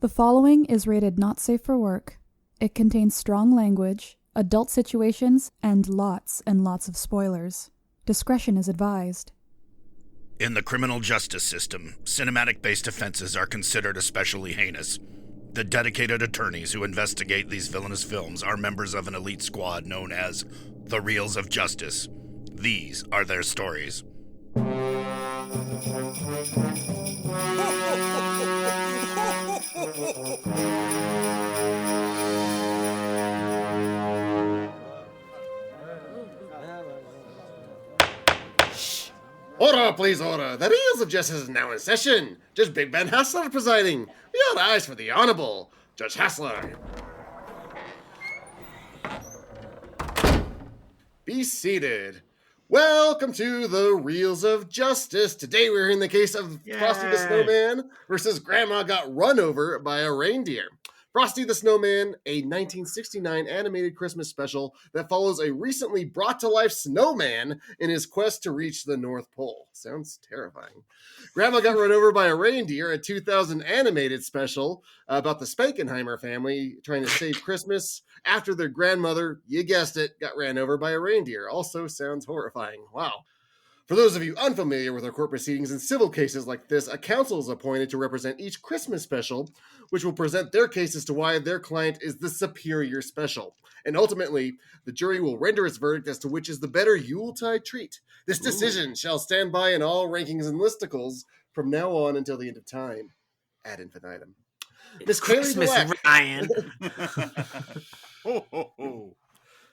The following is rated not safe for work. It contains strong language, adult situations, and lots of spoilers. Discretion is advised. In the criminal justice system, cinematic-based offenses are considered especially heinous. The dedicated attorneys who investigate these villainous films are members of an elite squad known as the Reels of Justice. These are their stories. Order, please, order. The Reels of Justice is now in session. Judge Big Ben Haslar presiding. We all rise for the Honorable Judge Haslar. Be seated. Welcome to the Reels of Justice. Today we're hearing the case of Frosty the Snowman versus Grandma Got Run Over by a Reindeer. Frosty the Snowman, a 1969 animated Christmas special that follows a recently brought-to-life snowman in his quest to reach the North Pole. Sounds terrifying. Grandma Got Run Over by a Reindeer, a 2000 animated special about the Spankenheimer family trying to save Christmas after their grandmother, you guessed it, got ran over by a reindeer. Also sounds horrifying. Wow. For those of you unfamiliar with our court proceedings in civil cases like this, a counsel is appointed to represent each Christmas special, which will present their case as to why their client is the superior special. And ultimately, the jury will render its verdict as to which is the better Yuletide treat. This decision shall stand by in all rankings and listicles from now on until the end of time, ad infinitum. Miss Kaleigh DuLac. Ryan. Ho, ho, ho.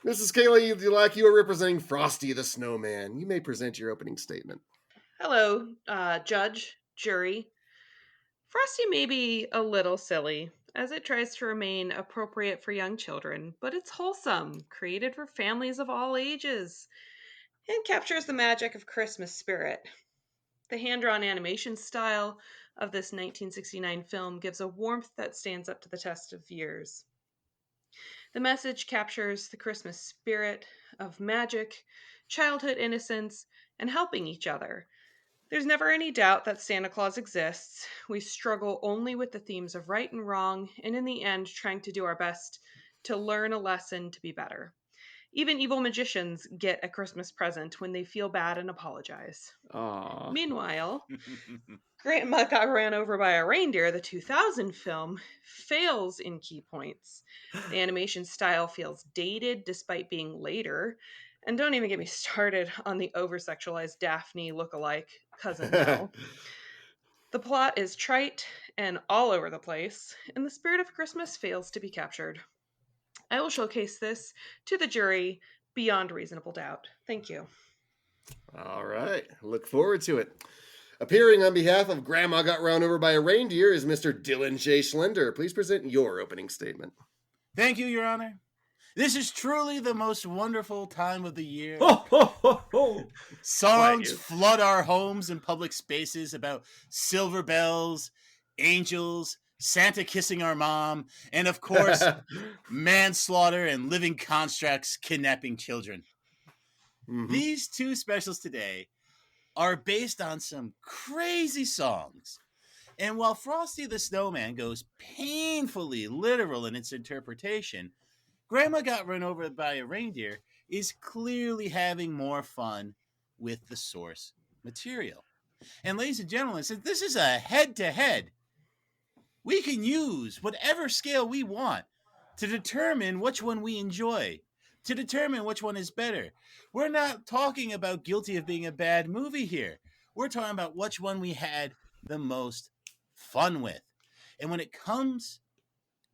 Mrs. Kaleigh DuLac, you are representing Frosty the Snowman. You may present your opening statement. Hello, judge, jury. Frosty may be a little silly, as it tries to remain appropriate for young children, but it's wholesome, created for families of all ages, and captures the magic of Christmas spirit. The hand-drawn animation style of this 1969 film gives a warmth that stands up to the test of years. The message captures the Christmas spirit of magic, childhood innocence, and helping each other. There's never any doubt that Santa Claus exists. We struggle only with the themes of right and wrong, and in the end, trying to do our best to learn a lesson to be better. Even evil magicians get a Christmas present when they feel bad and apologize. Aww. Meanwhile, Grandma Got Ran Over by a Reindeer, the 2000 film, fails in key points. The animation style feels dated despite being later. And don't even get me started on the over-sexualized Daphne look-alike cousin Mel. The plot is trite and all over the place, and the spirit of Christmas fails to be captured. I will showcase this to the jury beyond reasonable doubt. Thank you. All right. Look forward to it. Appearing on behalf of Grandma Got Run Over by a Reindeer is Mr. Dylan J. Schlender. Please present your opening statement. Thank you, Your Honor. This is truly the most wonderful time of the year. Ho, ho, ho, ho. Songs flood our homes and public spaces about silver bells, angels, Santa kissing our mom, and of course, manslaughter and living constructs kidnapping children. Mm-hmm. These two specials today are based on some crazy songs. And while Frosty the Snowman goes painfully literal in its interpretation, Grandma Got Run Over by a Reindeer is clearly having more fun with the source material. And ladies and gentlemen, since this is a head-to-head, we can use whatever scale we want to determine which one we enjoy, to determine which one is better. We're not talking about guilty of being a bad movie here. We're talking about which one we had the most fun with. And when it comes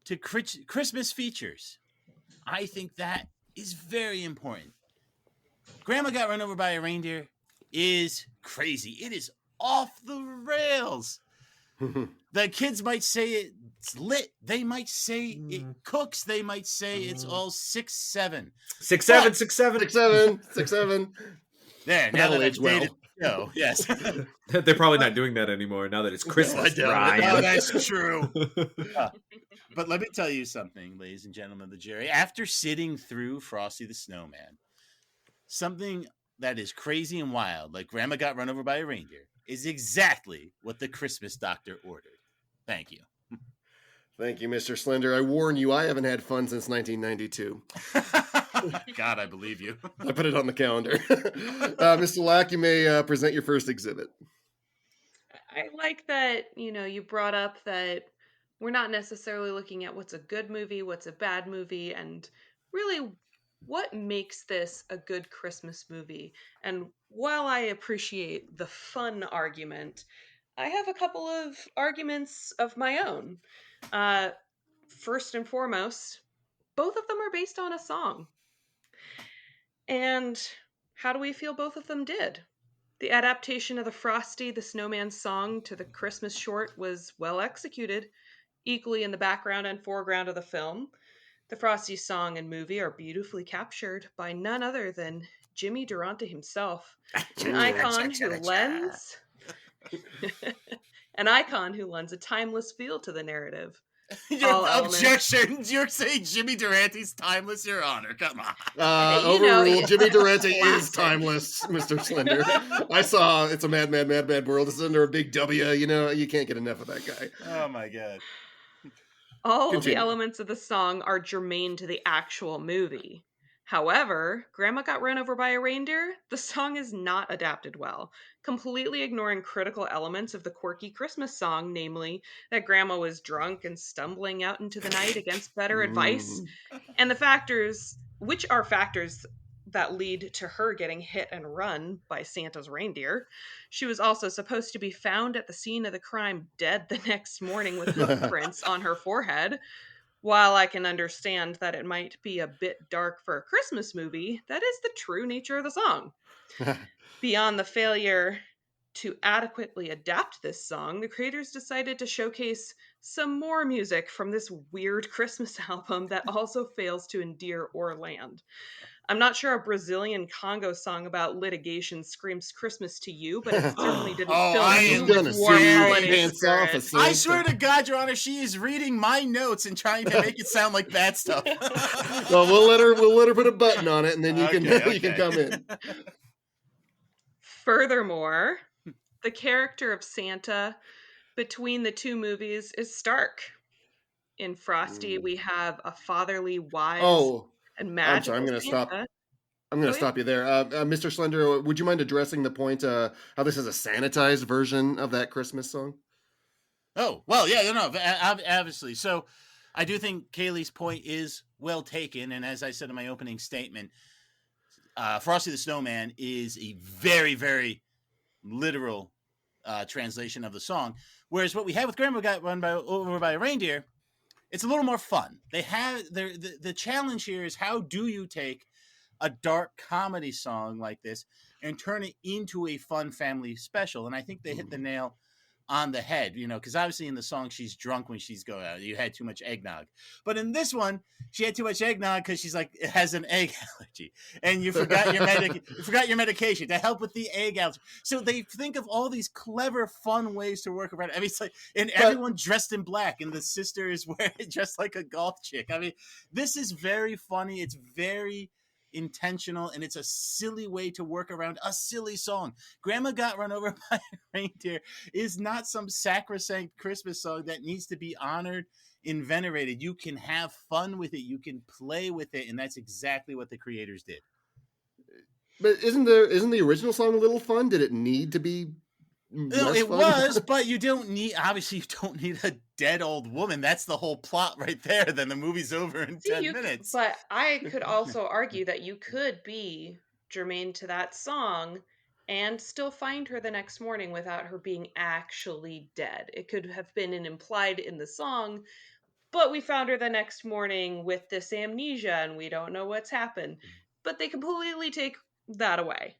to Christmas features, I think that is very important. Grandma Got Run Over by a Reindeer is crazy. It is off the rails. The kids might say it's lit. They might say it cooks. They might say it's all 6-7. 6-7, 6-7. 6-7, 6-7. There, now that I've dated the show, yes. They're probably not doing that anymore now that it's Christmas. Oh, that's true. But let me tell you something, ladies and gentlemen of the jury. After sitting through Frosty the Snowman, something that is crazy and wild, like Grandma Got Run Over by a Reindeer, is exactly what the Christmas doctor ordered. Thank you. Thank you, Mr. Schlender. I warn you, I haven't had fun since 1992. God, I believe you. I put it on the calendar. Mr. DuLac, you may present your first exhibit. I like that, you brought up that we're not necessarily looking at what's a good movie, what's a bad movie, and really what makes this a good Christmas movie. And while I appreciate the fun argument, I have a couple of arguments of my own. First and foremost, both of them are based on a song. And how do we feel both of them did? The adaptation of the Frosty the Snowman song to the Christmas short was well executed, equally in the background and foreground of the film. The Frosty song and movie are beautifully captured by none other than Jimmy Durante himself, an icon who lends a timeless feel to the narrative. Your objection! You're saying Jimmy Durante's timeless, Your Honor. Come on. Overruled. Jimmy Durante is timeless, Mr. Schlender. I saw It's a Mad, Mad, Mad, Mad World. It's under a big W. You can't get enough of that guy. Oh, my God. All the elements of the song are germane to the actual movie. However, Grandma Got Run Over by a Reindeer, the song is not adapted well, completely ignoring critical elements of the quirky Christmas song, namely that Grandma was drunk and stumbling out into the night against better advice, and the factors that lead to her getting hit and run by Santa's reindeer. She was also supposed to be found at the scene of the crime dead the next morning with footprints on her forehead. While I can understand that it might be a bit dark for a Christmas movie, that is the true nature of the song. Beyond the failure to adequately adapt this song, the creators decided to showcase some more music from this weird Christmas album that also fails to endear or land. I'm not sure a Brazilian Congo song about litigation screams Christmas to you, but it certainly didn't fill me with warm holiday spirit. I swear to God, Your Honor, she is reading my notes and trying to make it sound like bad stuff. Well, we'll let her put a button on it, and then you can come in. Furthermore, the character of Santa between the two movies is stark. In Frosty, we have a fatherly, wise, and magical I'm sorry, I'm going to stop you there. Mr. Schlender, would you mind addressing the point how this is a sanitized version of that Christmas song? Oh, well, yeah, obviously. So I do think Kaleigh's point is well taken. And as I said in my opening statement, Frosty the Snowman is a very, very literal translation of the song. Whereas what we have with Grandma Got Run Over by a Reindeer, it's a little more fun. They have the challenge here is how do you take a dark comedy song like this and turn it into a fun family special? And I think they hit the nail on the head, because obviously in the song she's drunk when she's going out. You had too much eggnog, but in this one she had too much eggnog because she's like it has an egg allergy, and you forgot your medication to help with the egg allergy. So they think of all these clever, fun ways to work around it. I mean, it's like, and everyone dressed in black, and the sister is wearing dressed like a golf chick. I mean, this is very funny. It's very intentional, and it's a silly way to work around a silly song. Grandma Got Run Over by a Reindeer is not some sacrosanct Christmas song that needs to be honored and venerated. You can have fun with it, you can play with it, and that's exactly what the creators did. But isn't the original song a little fun? Did it need to be it was, but you don't need a dead old woman. That's the whole plot right there. Then the movie's over in 10 minutes. But I could also argue that you could be germane to that song and still find her the next morning without her being actually dead. It could have been implied in the song, but we found her the next morning with this amnesia and we don't know what's happened. But they completely take that away.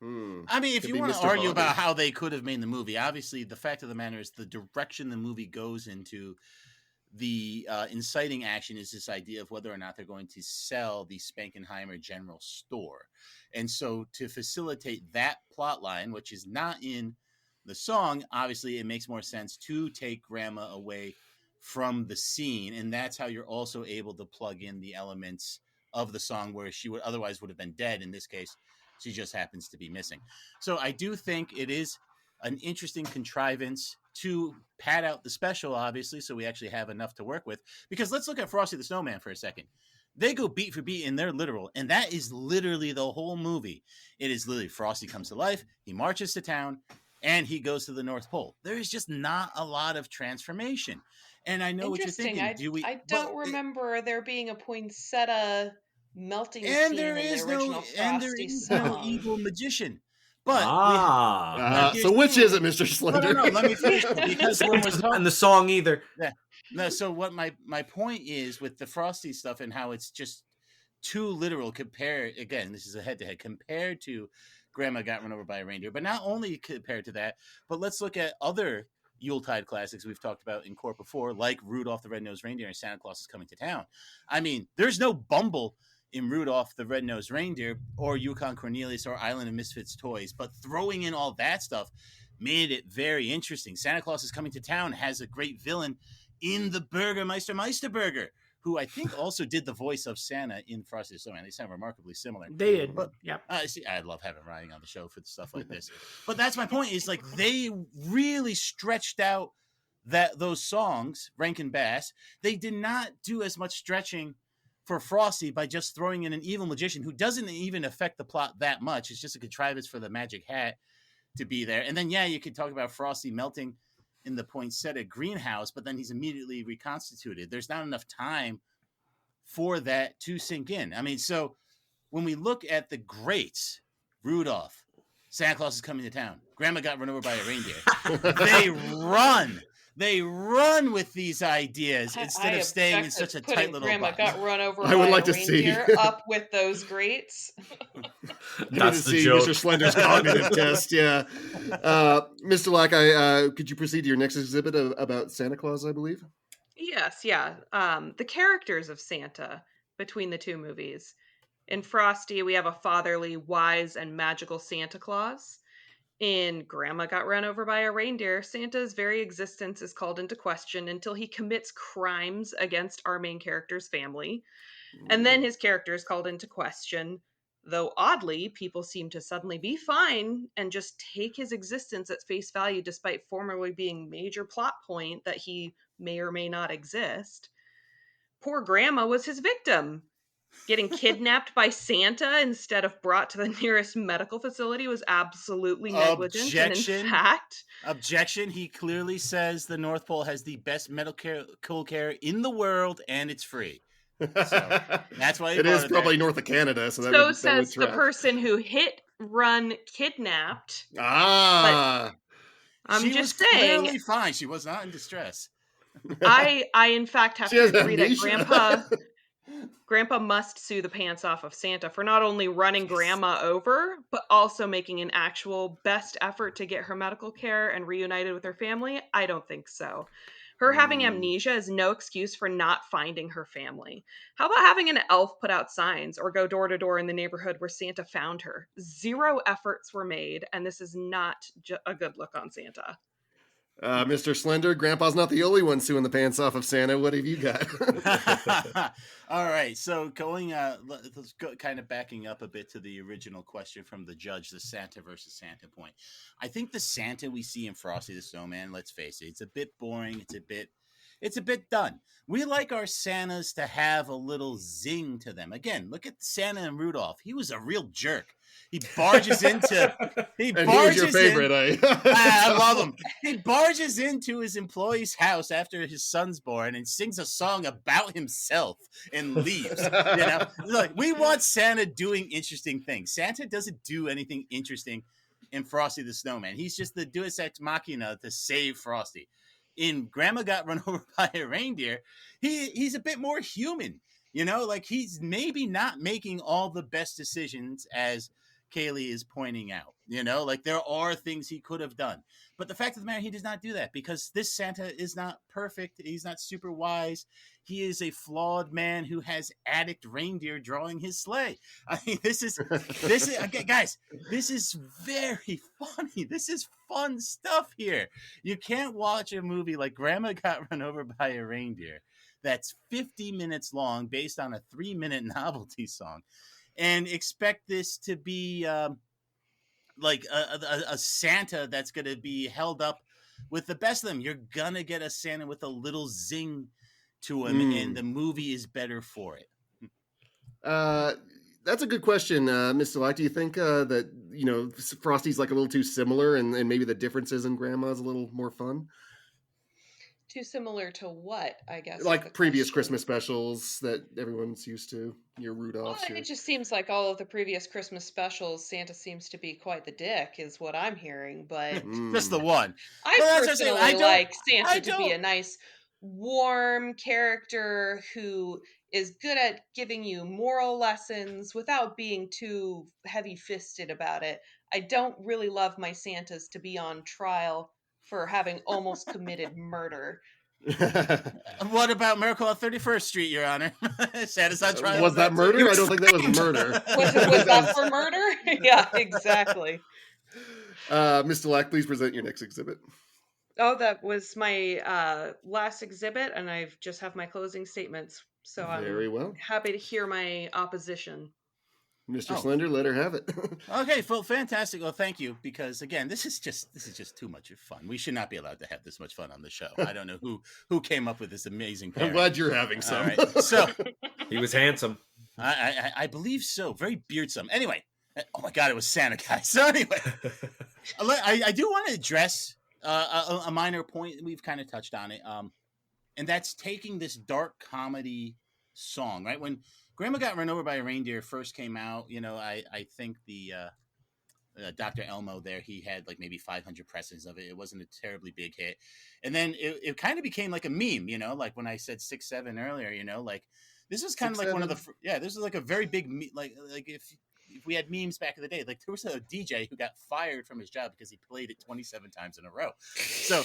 I mean, if you want to argue about how they could have made the movie, obviously the fact of the matter is the direction the movie goes into, the inciting action is this idea of whether or not they're going to sell the Spankenheimer General Store. And so to facilitate that plot line, which is not in the song, obviously it makes more sense to take Grandma away from the scene. And that's how you're also able to plug in the elements of the song where she would have been dead. In this case, she just happens to be missing. So I do think it is an interesting contrivance to pad out the special, obviously, so we actually have enough to work with. Because let's look at Frosty the Snowman for a second. They go beat for beat and they're literal. And that is literally the whole movie. It is literally Frosty comes to life. He marches to town and he goes to the North Pole. There is just not a lot of transformation. And I know what you're thinking. I don't remember there being a poinsettia melting and scene there in is the original Frosty song. no evil magician. But so which is it, Mr. Slender? No, let me finish because when we're talking, and the song either. Yeah. No, so what my point is with the Frosty stuff and how it's just too literal compared, again, this is a head-to-head, compared to Grandma Got Run Over by a Reindeer. But not only compared to that, but let's look at other Yuletide classics we've talked about in court before, like Rudolph the Red-Nosed Reindeer and Santa Claus is Coming to Town. I mean, there's no Bumble in Rudolph the Red-Nosed Reindeer or Yukon Cornelius or Island of Misfits Toys, but throwing in all that stuff made it very interesting. Santa Claus is Coming to Town has a great villain in the Burgermeister Meisterburger, who I think also did the voice of Santa in Frosty the Snowman. They sound remarkably similar. They did. But, yep. See, I love having Ryan on the show for stuff like this. But that's my point, is like they really stretched out those songs, Rankin Bass. They did not do as much stretching for Frosty by just throwing in an evil magician who doesn't even affect the plot that much. It's just a contrivance for the magic hat to be there. And then, yeah, you could talk about Frosty melting in the poinsettia greenhouse, but then he's immediately reconstituted. There's not enough time for that to sink in. I mean, so when we look at the greats, Rudolph, Santa Claus is Coming to Town, Grandma Got Run Over by a Reindeer, they run with these ideas instead of staying in such a tight little Grandma box. Got Run Over I would by like a to see Reindeer up with those greats. That's the see joke. Mr. Slender's cognitive test. Yeah, Mr. Lack, could you proceed to your next exhibit about Santa Claus? I believe. Yes, yeah. The characters of Santa between the two movies. In Frosty, we have a fatherly, wise, and magical Santa Claus. In Grandma Got Run Over by a Reindeer, Santa's very existence is called into question until he commits crimes against our main character's family. And then his character is called into question, though oddly, people seem to suddenly be fine and just take his existence at face value despite formerly being major plot point that he may or may not exist. Poor Grandma was his victim. Getting kidnapped by Santa instead of brought to the nearest medical facility was absolutely negligent. Objection. And in fact... Objection. He clearly says the North Pole has the best medical care in the world, and it's free. So that's why it is probably north of Canada. So says the person who hit, run, kidnapped. I'm just saying. Clearly fine. She was not in distress. I in fact have to agree that Grandpa must sue the pants off of Santa for not only running Grandma over, but also making an actual best effort to get her medical care and reunited with her family. I don't think so. Her having amnesia is no excuse for not finding her family. How about having an elf put out signs or go door to door in the neighborhood where Santa found her? 0 efforts were made, and this is not a good look on Santa. Mr. Slender, Grandpa's not the only one suing the pants off of Santa. What have you got? All right, so let's go kind of backing up a bit to the original question from the judge, the Santa versus Santa point. I think the Santa we see in Frosty the Snowman, let's face it, it's a bit boring. It's a bit done. We like our Santas to have a little zing to them. Again, look at Santa and Rudolph. He was a real jerk. He barges into. He was your favorite, I love him. He barges into his employee's house after his son's born and sings a song about himself and leaves. Look, we want Santa doing interesting things. Santa doesn't do anything interesting in Frosty the Snowman. He's just the Deus Ex Machina to save Frosty. In Grandma Got Run Over by a Reindeer, he's a bit more human. He's maybe not making all the best decisions as Kaleigh is pointing out, there are things he could have done, but the fact of the matter, he does not do that because this Santa is not perfect. He's not super wise. He is a flawed man who has addict reindeer drawing his sleigh. I mean, this is guys, this is very funny. This is fun stuff here. You can't watch a movie like Grandma Got Run Over by a Reindeer that's 50 minutes long based on a 3-minute novelty song and expect this to be like a Santa that's going to be held up with the best of them, you're gonna get a Santa with a little zing to him, and the movie is better for it. That's a good question, Mr. Locke. Do you think that, Frosty's like a little too similar and maybe the differences in Grandma's a little more fun? Too similar to what, I guess? Like previous Christmas specials that everyone's used to. Your Rudolph's. Well, it just seems like all of the previous Christmas specials, Santa seems to be quite the dick, is what I'm hearing. But just the one. I personally like Santa to be a nice, warm character who is good at giving you moral lessons without being too heavy-fisted about it. I don't really love my Santas to be on trial for having almost committed murder. What about Miracle on 31st Street, Your Honor? Santa's on trial. Was that murder? I don't think that was murder. Was that for murder? Yeah, exactly. Mr. Lack, please present your next exhibit. Oh, that was my last exhibit, and I just have my closing statements. So Very well. Happy to hear my opposition. Mr. Schlender, let her have it. Okay, well, fantastic. Well, thank you, because again, this is just too much fun. We should not be allowed to have this much fun on the show. I don't know who came up with this amazing pairing. I'm glad you're having some. All right, so he was handsome. I believe so. Very beardsome. Anyway, oh my God, it was Santa, guys. So anyway, I do want to address a minor point. We've kind of touched on it, and that's taking this dark comedy song, right? When Grandma Got Run Over by a Reindeer first came out, I think the Dr. Elmo there, he had like maybe 500 pressings of it. It wasn't a terribly big hit. And then it kind of became like a meme, like when I said 6-7 earlier, like this was kind of like one of the, this was like a very big, like if we had memes back in the day, like there was a DJ who got fired from his job because he played it 27 times in a row. So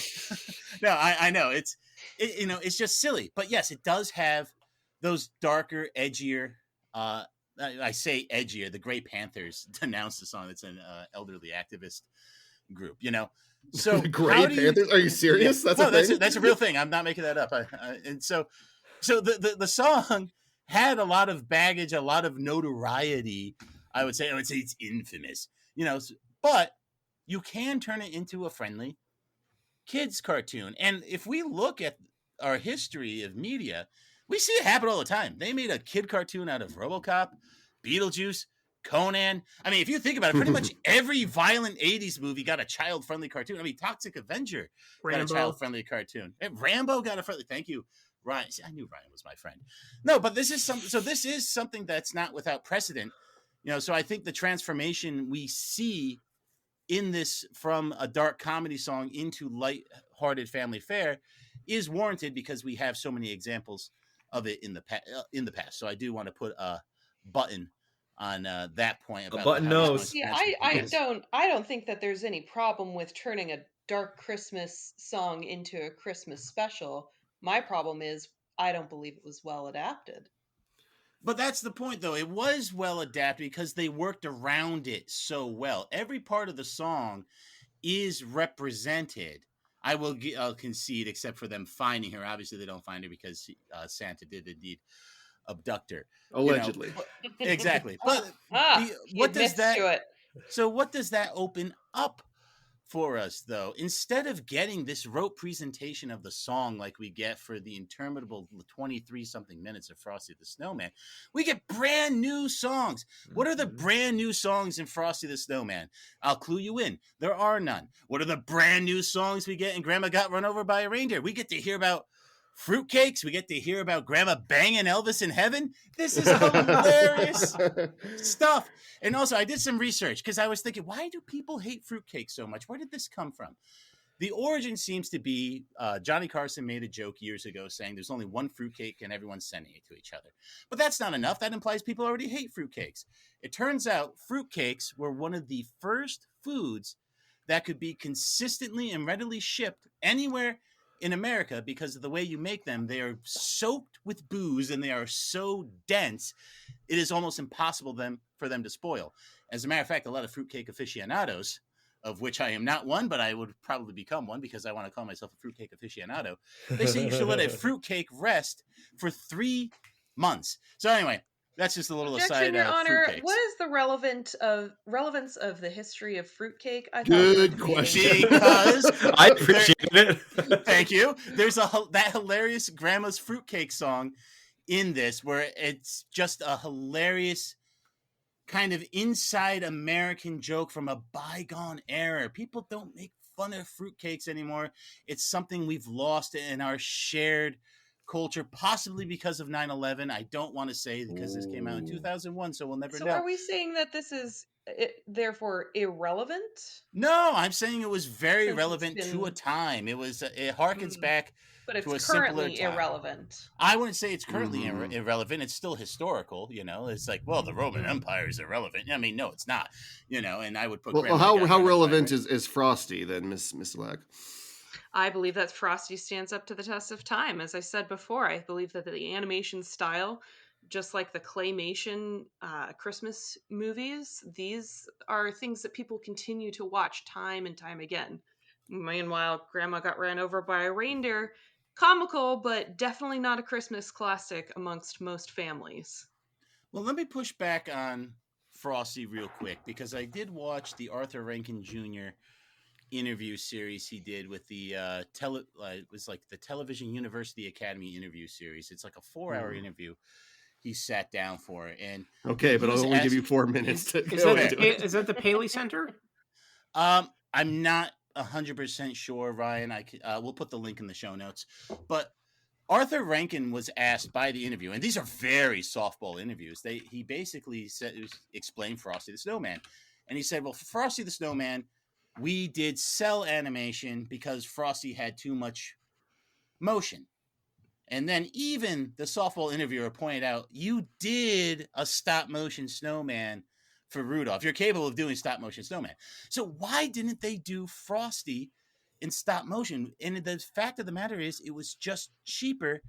no, I know it's just silly, but yes, it does have those darker, edgier, I say edgier, the Grey Panthers denounced the song. It's an elderly activist group, So the Grey Panthers? Are you serious? Yeah. That's a real thing. I'm not making that up. And so the song had a lot of baggage, a lot of notoriety. I would say it's infamous, but you can turn it into a friendly kids cartoon. And if we look at our history of media, we see it happen all the time. They made a kid cartoon out of RoboCop, Beetlejuice, Conan. I mean, if you think about it, pretty much every violent 80s movie got a child-friendly cartoon. I mean, Toxic Avenger got a child-friendly cartoon. Rambo got a friendly. Thank you, Ryan. See, I knew Ryan was my friend. No, but this is something that's not without precedent. So I think the transformation we see in this from a dark comedy song into light-hearted family fare is warranted because we have so many examples of it in the past. So I do want to put a button on that point. About a button nose. Yeah, I don't think that there's any problem with turning a dark Christmas song into a Christmas special. My problem is I don't believe it was well adapted. But that's the point, though. It was well adapted because they worked around it so well. Every part of the song is represented. I'll concede, except for them finding her. Obviously, they don't find her because Santa did indeed abduct her. Allegedly. Exactly. But what does that? So what does that open up for us, though? Instead of getting this rote presentation of the song like we get for the interminable 23-something minutes of Frosty the Snowman, we get brand new songs. What are the brand new songs in Frosty the Snowman? I'll clue you in. There are none. What are the brand new songs we get in Grandma Got Run Over by a Reindeer? We get to hear about fruitcakes. We get to hear about Grandma banging Elvis in heaven. This is hilarious stuff. And also, I did some research because I was thinking, why do people hate fruitcake so much? Where did this come from? The origin seems to be Johnny Carson made a joke years ago saying there's only one fruitcake and everyone's sending it to each other. But that's not enough. That implies people already hate fruitcakes. It turns out fruitcakes were one of the first foods that could be consistently and readily shipped anywhere in America because of the way you make them. They are soaked with booze and they are so dense, it is almost impossible for them to spoil. As a matter of fact, a lot of fruitcake aficionados, of which I am not one, but I would probably become one because I want to call myself a fruitcake aficionado, they say you should let a fruitcake rest for 3 months. So anyway, That's just a little Objection, aside. Your Honor. Fruitcakes. What is the relevance of the history of fruitcake? I thought Good we were question. Because I appreciate it. thank you. There's that hilarious Grandma's Fruitcake song in this, where it's just a hilarious kind of inside American joke from a bygone era. People don't make fun of fruitcakes anymore. It's something we've lost in our shared culture, possibly because of 9/11. I don't want to say, because this came out in 2001, so we'll never So know. are we saying that this is therefore irrelevant? No, I'm saying it was very Since relevant it's to a been- time. It harkens back But it's to a simpler currently time. irrelevant. I wouldn't say it's currently Mhm. irrelevant. It's still historical, It's like, well, the Roman Empire is irrelevant. I mean, no, it's not, and I would put... Well, how relevant is Frosty then, Miss DuLac? I believe that Frosty stands up to the test of time. As I said before, I believe that the animation style, just like the claymation Christmas movies, these are things that people continue to watch time and time again. Meanwhile, Grandma Got Ran Over by a Reindeer, comical, but definitely not a Christmas classic amongst most families. Well, let me push back on Frosty real quick, because I did watch the Arthur Rankin Jr. interview series he did with the it was like the Television University Academy interview series. It's like a 4-hour interview he sat down for, and Okay, but I'll only give you 4 minutes to go into it. Is that the Paley Center? I'm not 100% sure, Ryan. We'll put the link in the show notes, but Arthur Rankin was asked by the interview, and these are very softball interviews. He basically explained Frosty the Snowman, and he said, well, for Frosty the Snowman, we did cell animation because Frosty had too much motion. And then even the softball interviewer pointed out, you did a stop motion snowman for Rudolph. You're capable of doing stop motion snowman. So why didn't they do Frosty in stop motion? And the fact of the matter is, it was just cheaper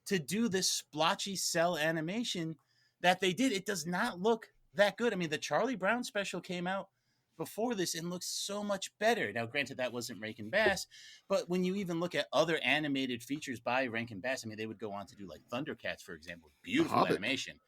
to do this splotchy cell animation that they did. It does not look that good. I mean, the Charlie Brown special came out before this and looks so much better. Now, granted, that wasn't Rankin Bass, but when you even look at other animated features by Rankin Bass, I mean, they would go on to do like Thundercats, for example, beautiful animation.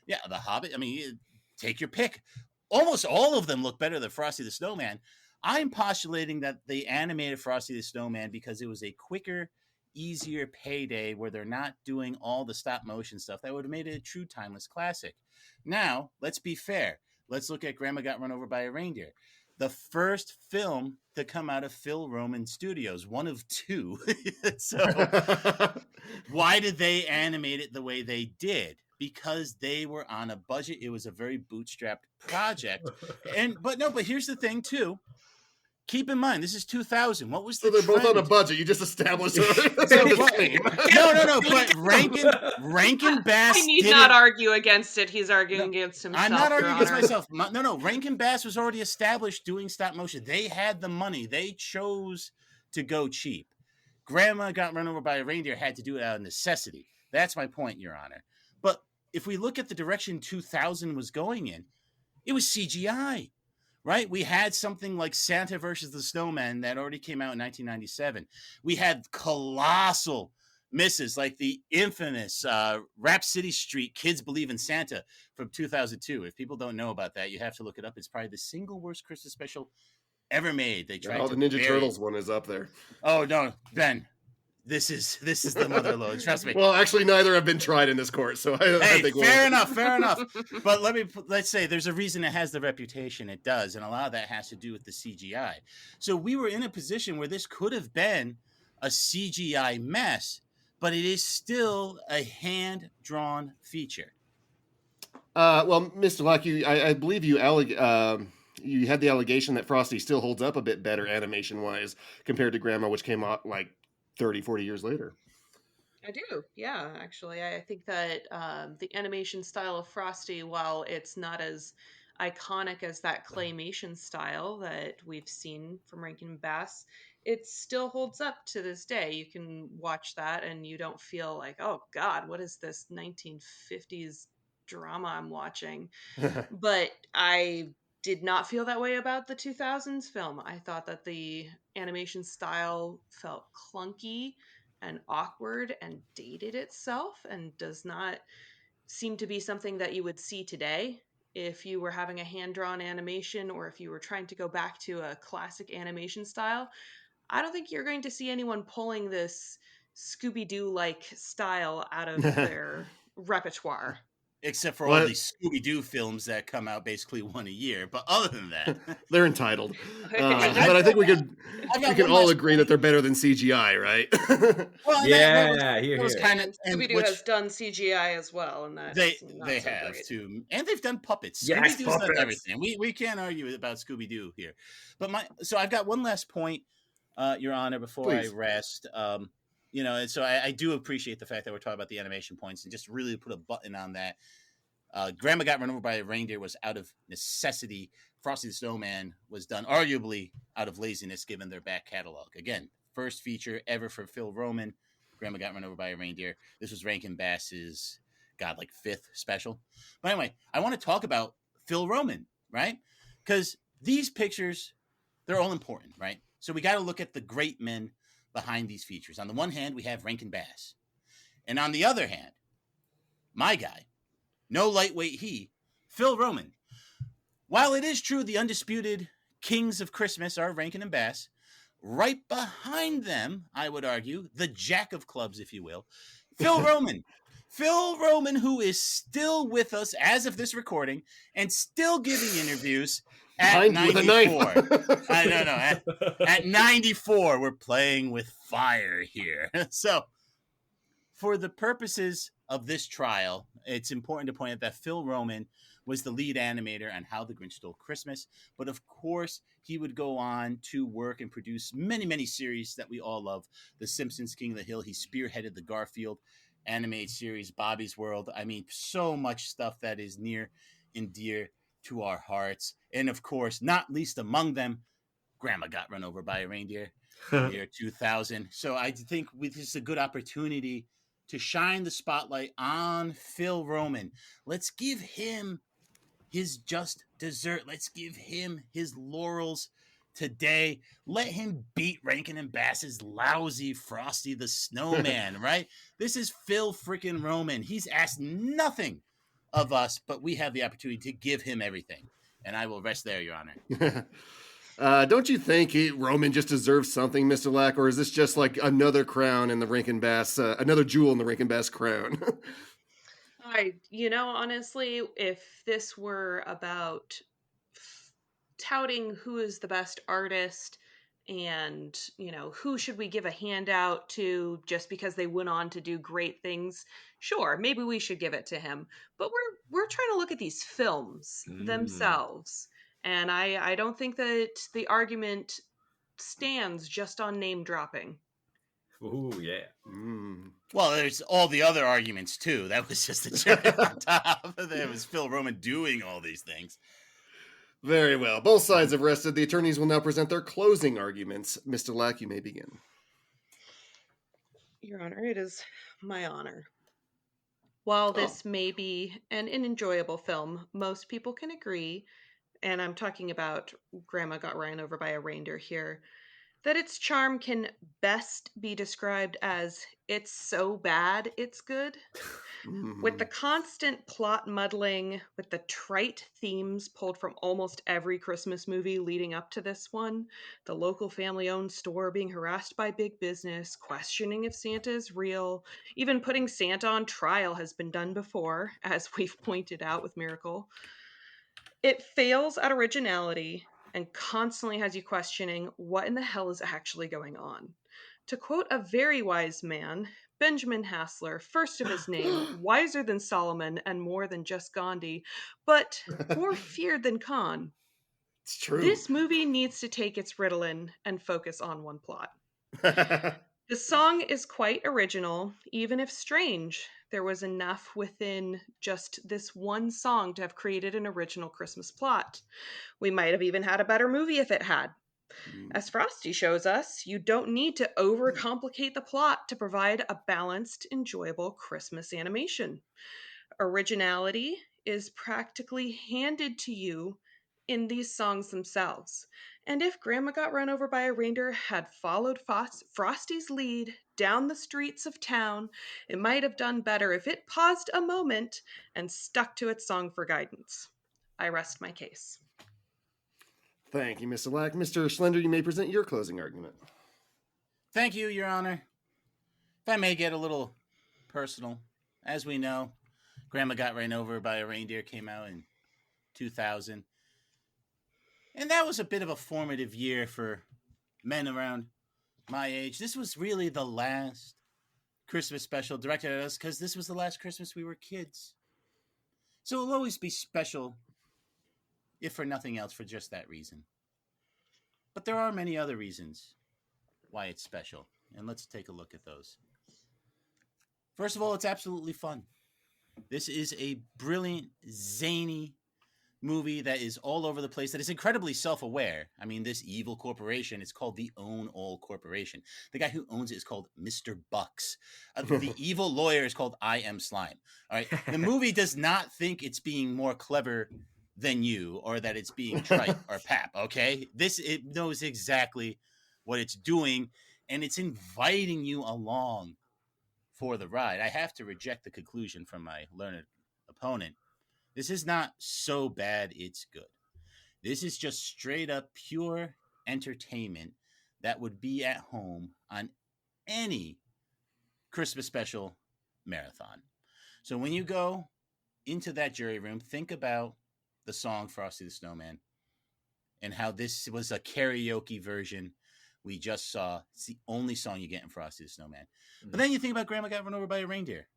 Yeah, The Hobbit. I mean, take your pick. Almost all of them look better than Frosty the Snowman. I'm postulating that they animated Frosty the Snowman because it was a quicker, easier payday where they're not doing all the stop motion stuff that would have made it a true timeless classic. Now, let's be fair. Let's look at Grandma Got Run Over by a Reindeer. The first film to come out of Phil Roman Studios, one of 2. So why did they animate it the way they did? Because they were on a budget. It was a very bootstrapped project. But here's the thing too. Keep in mind, this is 2000. What was the they're trend? both on a budget. You just established No. But Rankin Bass. I need not argue against it. He's arguing against himself. I'm not arguing against Honor. myself. No. Rankin Bass was already established doing stop motion. They had the money. They chose to go cheap. Grandma Got Run Over by a Reindeer had to do it out of necessity. That's my point, Your Honor. But if we look at the direction 2000 was going in, it was CGI. Right? We had something like Santa versus the Snowman that already came out in 1997. We had colossal misses like the infamous Rap City Street Kids Believe in Santa from 2002. If people don't know about that, you have to look it up. It's probably the single worst Christmas special ever made. They tried the Ninja Turtles one is up there. Oh, no, Ben. This is the mother load. Trust me. Well, actually, neither have been tried in this court, so I think fair enough. But let's say there's a reason it has the reputation it does, and a lot of that has to do with the CGI. So we were in a position where this could have been a CGI mess, but it is still a hand-drawn feature. Well, Mr. Locke, I believe you you had the allegation that Frosty still holds up a bit better animation-wise compared to Grandma, which came out like 30, 40 years later. I do, yeah, actually. I think that the animation style of Frosty, while it's not as iconic as that claymation style that we've seen from Rankin Bass, it still holds up to this day. You can watch that and you don't feel like, oh God, what is this 1950s drama I'm watching? But I did not feel that way about the 2000s film. I thought that the animation style felt clunky and awkward and dated itself and does not seem to be something that you would see today if you were having a hand-drawn animation or if you were trying to go back to a classic animation style. I don't think you're going to see anyone pulling this Scooby-Doo-like style out of their repertoire. Except for all these Scooby-Doo films that come out basically one a year. But other than that, they're entitled. But I think we can all agree that they're better than CGI, right? Well, that was kind of Scooby-Doo has done CGI as well, and that they so have great. too, and they've done puppets. Yes, Scooby-Doo's done everything. We can't argue about Scooby-Doo here. But so I've got one last point, Your Honor, before Please. I rest. And so I do appreciate the fact that we're talking about the animation points and just really put a button on that. Grandma Got Run Over by a Reindeer was out of necessity. Frosty the Snowman was done arguably out of laziness given their back catalog. Again, first feature ever for Phil Roman. Grandma Got Run Over by a Reindeer. This was Rankin Bass's, fifth special. But anyway, I want to talk about Phil Roman, right? Because these pictures, they're all important, right? So we got to look at the great men behind these features. On the one hand, we have Rankin Bass. And on the other hand, my guy, no lightweight he, Phil Roman. While it is true the undisputed kings of Christmas are Rankin and Bass, right behind them, I would argue, the jack of clubs, if you will, Phil Roman. Phil Roman, who is still with us as of this recording and still giving interviews at 94. I know. At 94, we're playing with fire here. So, for the purposes of this trial, it's important to point out that Phil Roman was the lead animator on How the Grinch Stole Christmas. But of course, he would go on to work and produce many, many series that we all love. The Simpsons, King of the Hill. He spearheaded the Garfield animated series, Bobby's World. I mean, so much stuff that is near and dear to our hearts. And of course, not least among them, Grandma Got Run Over by a Reindeer, the year 2000. So I think this is a good opportunity to shine the spotlight on Phil Roman. Let's give him his just dessert. Let's give him his laurels today. Let him beat Rankin and Bass's lousy Frosty the Snowman, right? This is Phil freaking Roman. He's asked nothing of us, but we have the opportunity to give him everything. And I will rest there, Your Honor. Don't you think Roman just deserves something, Mr. Lack, or is this just like another crown in the Rankin Bass, another jewel in the Rankin Bass crown? Honestly, if this were about touting who is the best artist and, who should we give a handout to just because they went on to do great things, sure, maybe we should give it to him. But we're trying to look at these films themselves. And I don't think that the argument stands just on name dropping. Ooh, yeah. Well, there's all the other arguments, too. That was just the cherry on top. There was Phil Roman doing all these things. Very well. Both sides have rested. The attorneys will now present their closing arguments. Mr. Lack, you may begin. Your Honor, it is my honor. While this may be an enjoyable film, most people can agree, and I'm talking about Grandma Got Run Over by a Reindeer here, that its charm can best be described as it's so bad it's good. With the constant plot muddling, with the trite themes pulled from almost every Christmas movie leading up to this one, the local family-owned store being harassed by big business, questioning if Santa is real, even putting Santa on trial has been done before, as we've pointed out with Miracle. It fails at originality and constantly has you questioning what in the hell is actually going on. To quote a very wise man, Benjamin Haslar, first of his name, wiser than Solomon and more than just Gandhi, but more feared than Khan. It's true. This movie needs to take its Ritalin and focus on one plot. The song is quite original, even if strange. There was enough within just this one song to have created an original Christmas plot. We might have even had a better movie if it had. As Frosty shows us, you don't need to overcomplicate the plot to provide a balanced, enjoyable Christmas animation. Originality is practically handed to you in these songs themselves. And if Grandma Got Run Over by a Reindeer had followed Frosty's lead down the streets of town, it might have done better if it paused a moment and stuck to its song for guidance. I rest my case. Thank you, Mr. DuLac. Mr. Schlender, you may present your closing argument. Thank you, Your Honor. If I may get a little personal, as we know, Grandma Got Ran Over by a Reindeer came out in 2000. And that was a bit of a formative year for men around my age. This was really the last Christmas special directed at us because this was the last Christmas we were kids. So it'll always be special, if for nothing else, for just that reason. But there are many other reasons why it's special, and let's take a look at those. First of all, it's absolutely fun. This is a brilliant, zany movie that is all over the place, that is incredibly self-aware. I mean, this evil corporation is called the Own All Corporation. The guy who owns it is called Mr. Bucks. The evil lawyer is called I Am Slime. All right, the movie does not think it's being more clever than you, or that it's being trite or pap. Okay, it knows exactly what it's doing, and it's inviting you along for the ride. I have to reject the conclusion from my learned opponent. This is not so bad it's good. This is just straight up pure entertainment that would be at home on any Christmas special marathon. So when you go into that jury room, think about the song Frosty the Snowman and how this was a karaoke version we just saw. It's the only song you get in Frosty the Snowman. But then you think about Grandma Got Run Over by a Reindeer.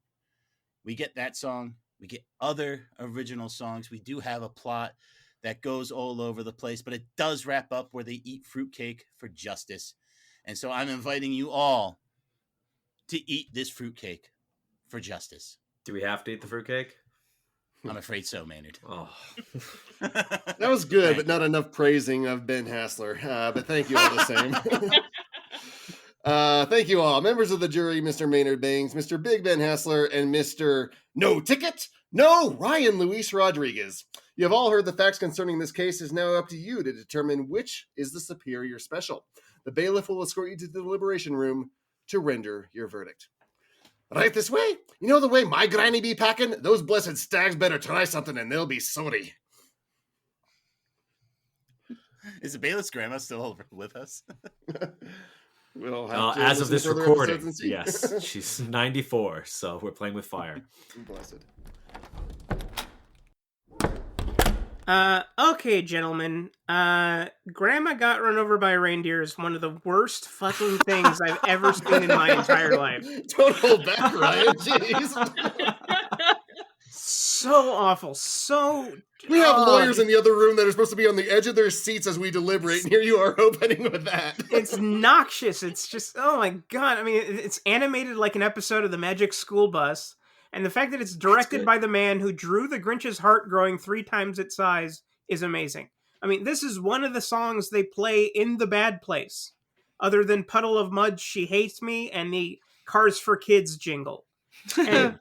We get that song. We get other original songs. We do have a plot that goes all over the place, but it does wrap up where they eat fruitcake for justice. And so I'm inviting you all to eat this fruitcake for justice. Do we have to eat the fruitcake? I'm afraid so, Maynard. Oh. That was good, but not enough praising of Ben Haslar. But thank you all the same. Thank you all. Members of the jury, Mr. Maynard Bangs, Mr. Big Ben Haslar, and Mr. No Ticket, No Ryan Luis Rodriguez. You have all heard the facts concerning this case. It is now up to you to determine which is the superior special. The bailiff will escort you to the deliberation room to render your verdict. Right this way? You know the way my granny be packing? Those blessed stags better try something and they'll be sorry. Is the bailiff's grandma still with us? We'll have to as of this listen to other recording, episodes and see. yes. She's 94, so we're playing with fire. Blessed. Okay, gentlemen. Grandma Got Run Over by a Reindeer is one of the worst fucking things I've ever seen in my entire life. Don't hold back, Ryan. Jeez. So awful. So... We have lawyers in the other room that are supposed to be on the edge of their seats as we deliberate, and here you are opening with that. It's noxious. It's just, oh my god. I mean, it's animated like an episode of The Magic School Bus. And the fact that it's directed by the man who drew the Grinch's heart growing 3 times its size is amazing. I mean, this is one of the songs they play in The Bad Place, other than Puddle of Mud, She Hates Me, and the Cars for Kids jingle. And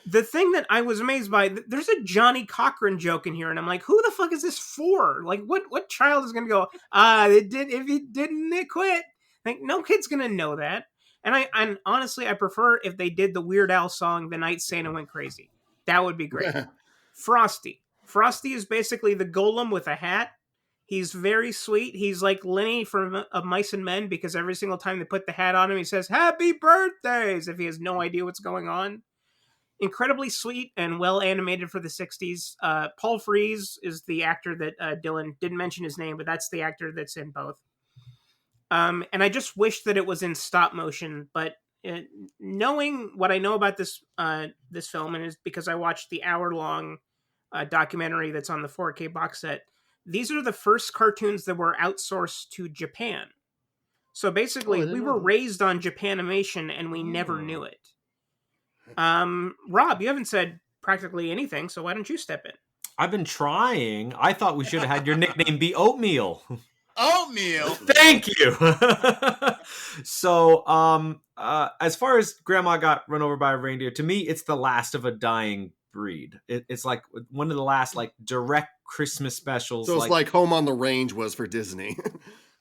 the thing that I was amazed by, there's a Johnny Cochran joke in here, and I'm like, who the fuck is this for? Like, what child is going to go, if it didn't, it quit? Like, no kid's going to know that. And honestly, I prefer if they did the Weird Al song, The Night Santa Went Crazy. That would be great. Frosty. Frosty is basically the golem with a hat. He's very sweet. He's like Lenny from Of Mice and Men, because every single time they put the hat on him, he says, "Happy birthdays," if he has no idea what's going on. Incredibly sweet and well animated for the 60s. Paul Frees is the actor that Dylan didn't mention his name, but that's the actor that's in both. And I just wish that it was in stop motion, but knowing what I know about this film, and is because I watched the hour-long documentary that's on the 4K box set, these are the first cartoons that were outsourced to Japan. So basically, we were raised on Japanimation, and we never knew it. Rob, you haven't said practically anything, so why don't you step in? I've been trying. I thought we should have had your nickname be Oatmeal. Oatmeal. Thank you. So, as far as Grandma Got Run Over by a Reindeer, to me, it's the last of a dying breed. It's like one of the last like direct Christmas specials. So it's like Home on the Range was for Disney.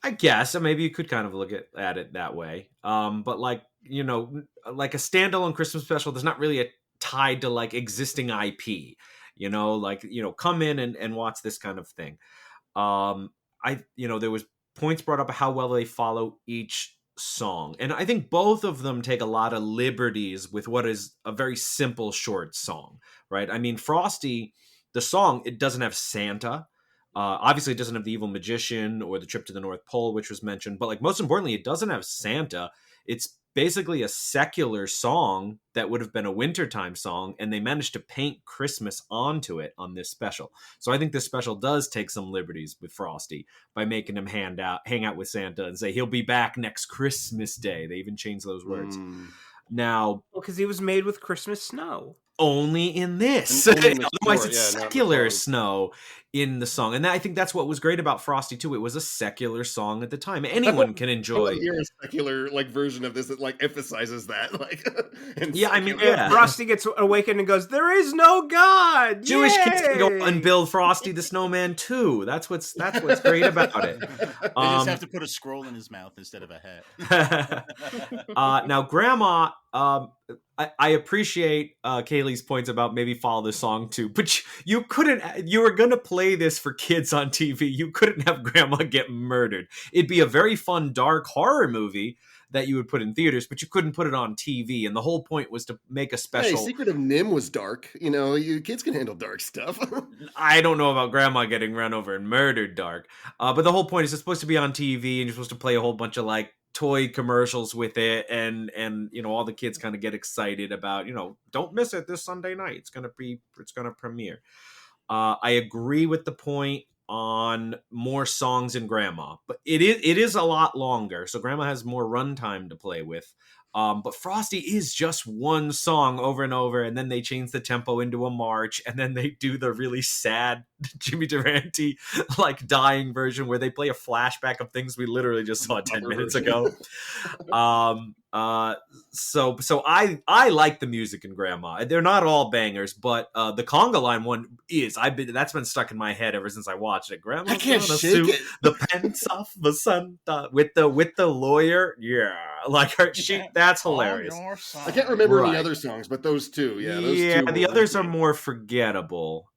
I guess, or maybe you could kind of look at it that way. But like, you know, like a standalone Christmas special, there's not really tied to like existing IP, you know, like, you know, come in and watch this kind of thing. There was points brought up how well they follow each song. And I think both of them take a lot of liberties with what is a very simple, short song, right? I mean, Frosty, the song, it doesn't have Santa. Obviously, it doesn't have the Evil Magician or the Trip to the North Pole, which was mentioned. But like most importantly, it doesn't have Santa. It's basically a secular song that would have been a wintertime song, and they managed to paint Christmas onto it on this special. So I think this special does take some liberties with Frosty by making him hang out with Santa and say he'll be back next Christmas Day. They even changed those words. Now, because he was made with Christmas snow. Only in this. Otherwise, it's secular snow in the song. And I think that's what was great about Frosty, too. It was a secular song at the time. Anyone can enjoy. Hear a secular like version of this that like emphasizes that. Like, Frosty gets awakened and goes, "There is no God." Jewish Yay! kids can go and build Frosty the Snowman too. That's what's great about it. They just have to put a scroll in his mouth instead of a hat. Now, Grandma, I appreciate Kaleigh's points about maybe follow the song too, but you couldn't. You were gonna play this for kids on TV. You couldn't have Grandma get murdered. It'd be a very fun, dark horror movie that you would put in theaters, but you couldn't put it on TV. And the whole point was to make a special. Hey, Secret of Nim was dark. You know, you kids can handle dark stuff. I don't know about Grandma getting run over and murdered dark, but the whole point is it's supposed to be on TV, and you're supposed to play a whole bunch of like toy commercials with it, and you know, all the kids kind of get excited about, you know, don't miss it this Sunday night. It's gonna premiere. I agree with the point on more songs in Grandma, but it is a lot longer, so Grandma has more runtime to play with. But Frosty is just one song over and over, and then they change the tempo into a march, and then they do the really sad Jimmy Durante like dying version where they play a flashback of things we literally just saw 10 minutes ago. So I like the music in Grandma. They're not all bangers, but the conga line one is. That's been stuck in my head ever since I watched it. Grandma's I can't gonna shake sue it. the pence off the Santa with the lawyer. Yeah, like her. That's hilarious. I can't remember any other songs, but those two. Yeah, those two. The others are more forgettable.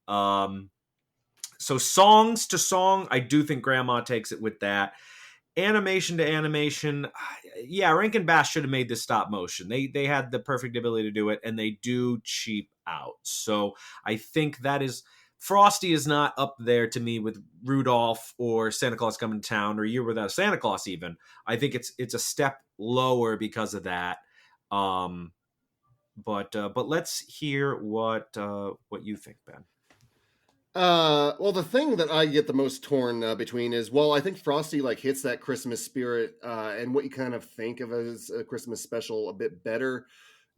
So songs to song, I do think Grandma takes it with that. Animation to animation, yeah, Rankin Bass should have made this stop motion. They had the perfect ability to do it, and they do cheap out. So I think that is... Frosty is not up there to me with Rudolph or Santa Claus Coming to Town or Year Without Santa Claus even. I think it's a step lower because of that. But let's hear what you think, Ben. Well, the thing that I get the most torn between is, well, I think Frosty like hits that Christmas spirit and what you kind of think of as a Christmas special a bit better.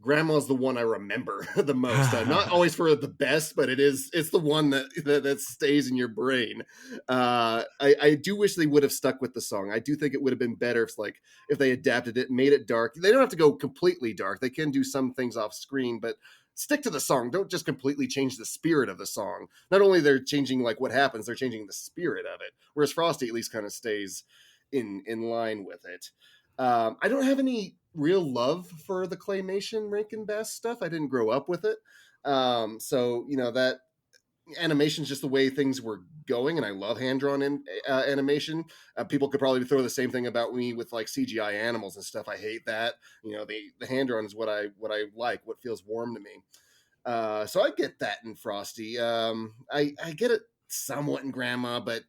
Grandma's the one I remember the most. Not always for the best, but it's the one that stays in your brain. I do wish they would have stuck with the song. I do think it would have been better if they adapted it, made it dark. They don't have to go completely dark. They can do some things off screen, but stick to the song. Don't just completely change the spirit of the song. Not only they're changing like what happens, they're changing the spirit of it. Whereas Frosty at least kind of stays in line with it. I don't have any real love for the claymation Rankin Bass stuff. I didn't grow up with it. So, you know, that animation is just the way things were going, and I love hand-drawn animation. People could probably throw the same thing about me with like CGI animals and stuff. I hate that. You know, the hand-drawn is what I like, what feels warm to me. So I get that in Frosty. I get it somewhat in Grandma, but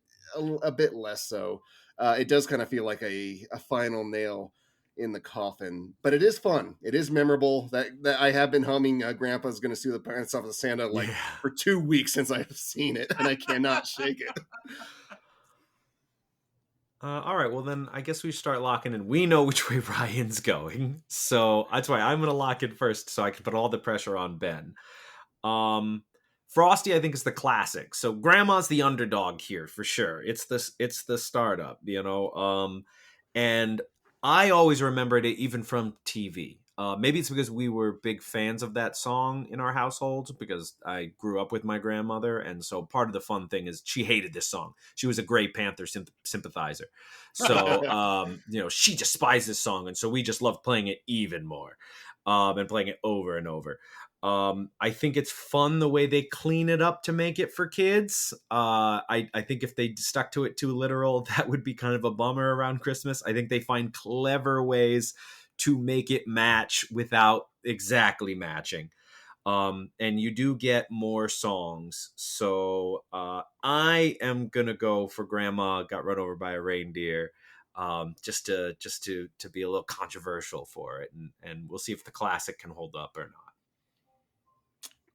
a bit less so. It does kind of feel like a final nail in the coffin, but it is fun. It is memorable. That I have been humming Grandpa's Gonna Sue the Pants Off of Santa for 2 weeks since I've seen it, and I cannot shake it. All right, well then I guess we start locking in. We know which way Ryan's going, so that's why I'm going to lock in first so I can put all the pressure on Ben. Frosty, I think, is the classic. So Grandma's the underdog here for sure. It's the startup, you know. And I always remembered it even from TV. Maybe it's because we were big fans of that song in our household, because I grew up with my grandmother, and so part of the fun thing is she hated this song. She was a Grey Panther sympathizer, so she despised this song, and so we just loved playing it even more, and playing it over and over. I think it's fun the way they clean it up to make it for kids. I think if they stuck to it too literal, that would be kind of a bummer around Christmas. I think they find clever ways to make it match without exactly matching. And you do get more songs. So I am going to go for Grandma Got Run Over by a Reindeer, just to be a little controversial for it. And we'll see if the classic can hold up or not.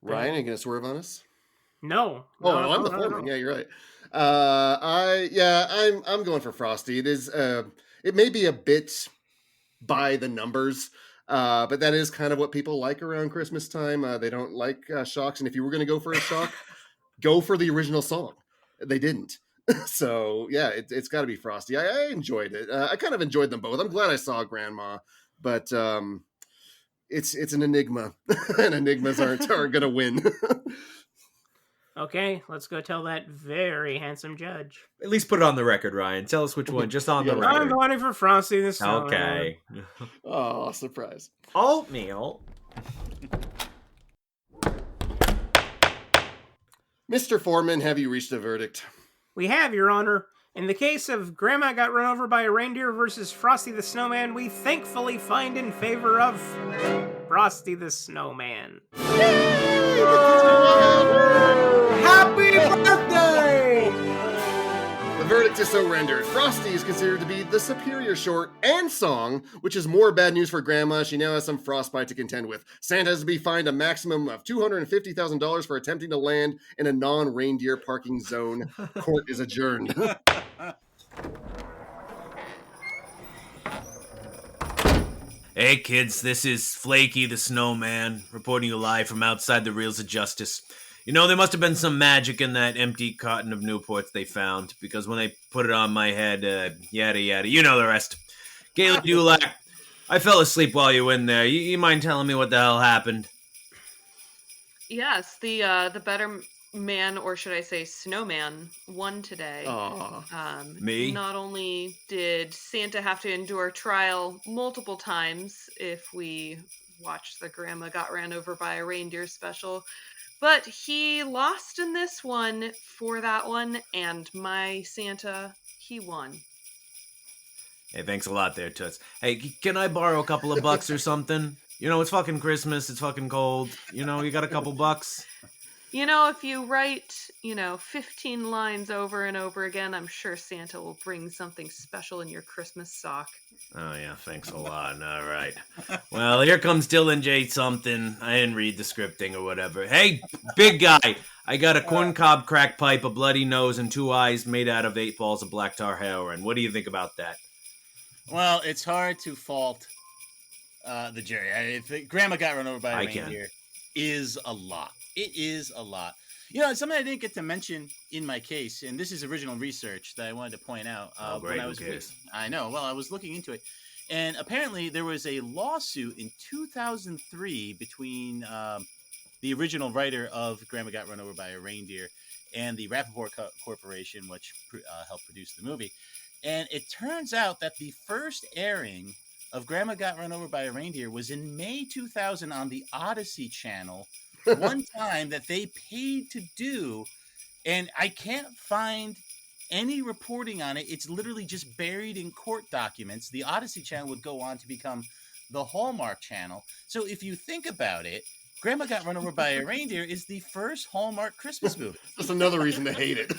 Ryan, are you going to swerve on us? No. No, I'm the foreman. Yeah, you're right. I'm going for Frosty. It is. It may be a bit by the numbers, but that is kind of what people like around Christmas time. They don't like shocks, and if you were going to go for a shock, go for the original song. They didn't. So yeah, it's got to be Frosty. I enjoyed it. I kind of enjoyed them both. I'm glad I saw Grandma, but it's an enigma, and enigmas aren't going to win. Okay, let's go tell that very handsome judge. At least put it on the record, Ryan. Tell us which one, just on the record. I'm going for Frosty the Snowman. Okay. Oh, surprise. Oatmeal. Mr. Foreman, have you reached a verdict? We have, Your Honor. In the case of Grandma Got Run Over by a Reindeer versus Frosty the Snowman, we thankfully find in favor of Frosty the Snowman. Happy birthday! The verdict is so rendered. Frosty is considered to be the superior short and song, which is more bad news for Grandma. She now has some frostbite to contend with. Santa has to be fined a maximum of $250,000 for attempting to land in a non-reindeer parking zone. Court is adjourned. Hey kids, this is Flaky the Snowman, reporting you live from outside the Reels of Justice. You know, there must have been some magic in that empty carton of Newports they found, because when they put it on my head, yada yada, you know the rest. Kaleigh DuLac, I fell asleep while you were in there. You mind telling me what the hell happened? Yes, the better man, or should I say snowman, won today. Me? Not only did Santa have to endure trial multiple times if we watched the Grandma Got Ran Over by a Reindeer special, but he lost in this one for that one, and my Santa, he won. Hey, thanks a lot there, Toots. Hey, can I borrow a couple of bucks or something? You know, it's fucking Christmas, it's fucking cold. You know, you got a couple bucks? You know, if you write, 15 lines over and over again, I'm sure Santa will bring something special in your Christmas sock. Oh, yeah, thanks a lot. All right. Well, here comes Dylan J. something. I didn't read the scripting or whatever. Hey, big guy, I got a corncob crack pipe, a bloody nose, and 2 eyes made out of 8 balls of black tar heroin. What do you think about that? Well, it's hard to fault the jury. I think Grandma Got Run Over by a Reindeer is a lot. It is a lot. You know, something I didn't get to mention in my case, and this is original research that I wanted to point out. Great, I know. Well, I was looking into it, and apparently there was a lawsuit in 2003 between the original writer of Grandma Got Run Over by a Reindeer and the Rappaport Corporation, which helped produce the movie. And it turns out that the first airing of Grandma Got Run Over by a Reindeer was in May 2000 on the Odyssey Channel. One time that they paid to do, and I can't find any reporting on it. It's literally just buried in court documents. The Odyssey Channel would go on to become the Hallmark Channel. So if you think about it, Grandma Got Run Over by a Reindeer is the first Hallmark Christmas movie. That's another reason to hate it.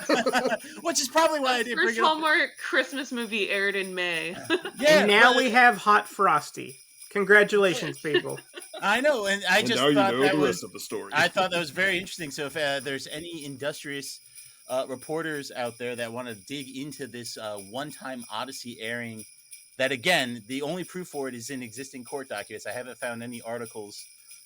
Which is probably why I didn't bring it up. First Hallmark Christmas movie aired in May. Yeah, and now we have Hot Frosty. Congratulations, people. I know, and I just thought that was rest of the story. I thought that was very interesting. So if there's any industrious reporters out there that want to dig into this one-time Odyssey airing, that again, the only proof for it is in existing court documents. I haven't found any articles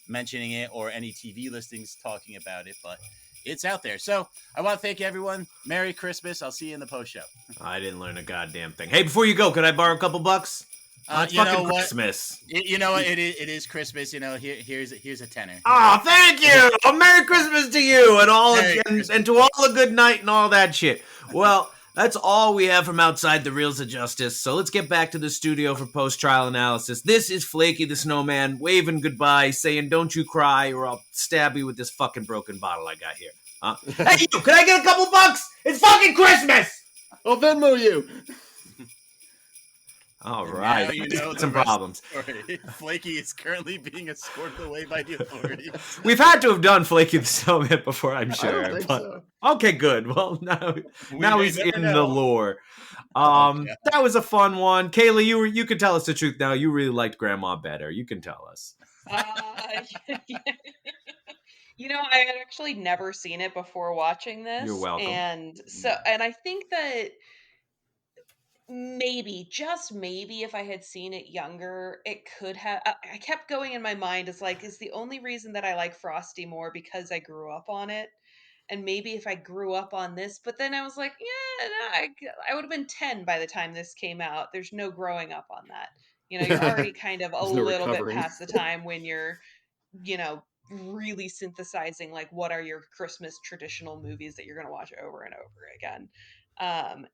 mentioning it or any TV listings talking about it, but it's out there. So I want to thank everyone. Merry Christmas. I'll see you in the post show. I didn't learn a goddamn thing. Hey, before you go, could I borrow a couple bucks? It's you know fucking what? Christmas. You know what? It is Christmas. You know, here's a tenner. Oh, thank you. Oh, Merry Christmas to you and all, Merry and to all a good night and all that shit. Well, that's all we have from outside the Reels of Justice. So let's get back to the studio for post-trial analysis. This is Flaky the Snowman waving goodbye, saying, "Don't you cry, or I'll stab you with this fucking broken bottle I got here." Hey, you, can I get a couple bucks? It's fucking Christmas. I'll Venmo you. All right, Now you know some the rest problems. of the story. Flaky is currently being escorted away by the authorities. We've had to have done Flaky the Snowman before, I'm I sure. don't think But so. okay, good. Well, now may he's never in the know. lore. Yeah. That was a fun one. Kaleigh, you can tell us the truth now. You really liked Grandma better. You can tell us. You know, I had actually never seen it before watching this. You're welcome. And I think that maybe, just maybe, if I had seen it younger, it could have. I kept going in my mind as like, is the only reason that I like Frosty more because I grew up on it? And maybe if I grew up on this, but then I was like, yeah, no, I would have been 10 by the time this came out. There's no growing up on that. You know, you're already kind of a There's no little bit recovering. past the time when you're, you know, really synthesizing like what are your Christmas traditional movies that you're going to watch over and over again.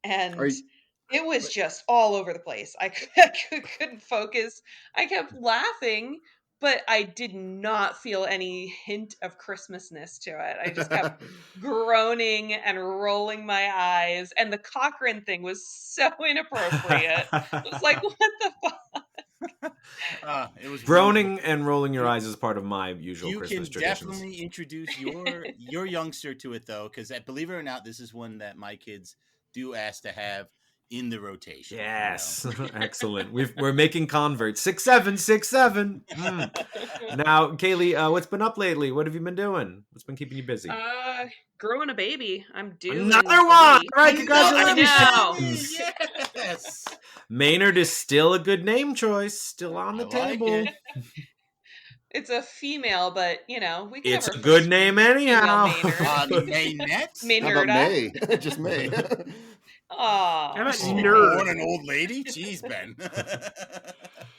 And Are you- it was just all over the place. I couldn't focus. I kept laughing, but I did not feel any hint of Christmasness to it. I just kept groaning and rolling my eyes. And the Cochrane thing was so inappropriate. It was like, what the fuck? It was Groaning and rolling your eyes is part of my usual You Christmas can traditions. definitely introduce your youngster to it though, because believe it or not, this is one that my kids do ask to have in the rotation. Yes, excellent. We're making converts. 6'7", 6'7". Now, Kaleigh, what's been up lately? What have you been doing? What's been keeping you busy? Growing a baby. I'm due. Another in a one! week. All right, I congratulations! know. Yes. Maynard is still a good name choice. Still on the I like table. it. It's a female, but you know we can It's have a our good first name female anyhow. Maynard. Maynette? How about Maynard. May? Just May. Aw. How about Oh, nerd? born an old lady? Jeez, Ben.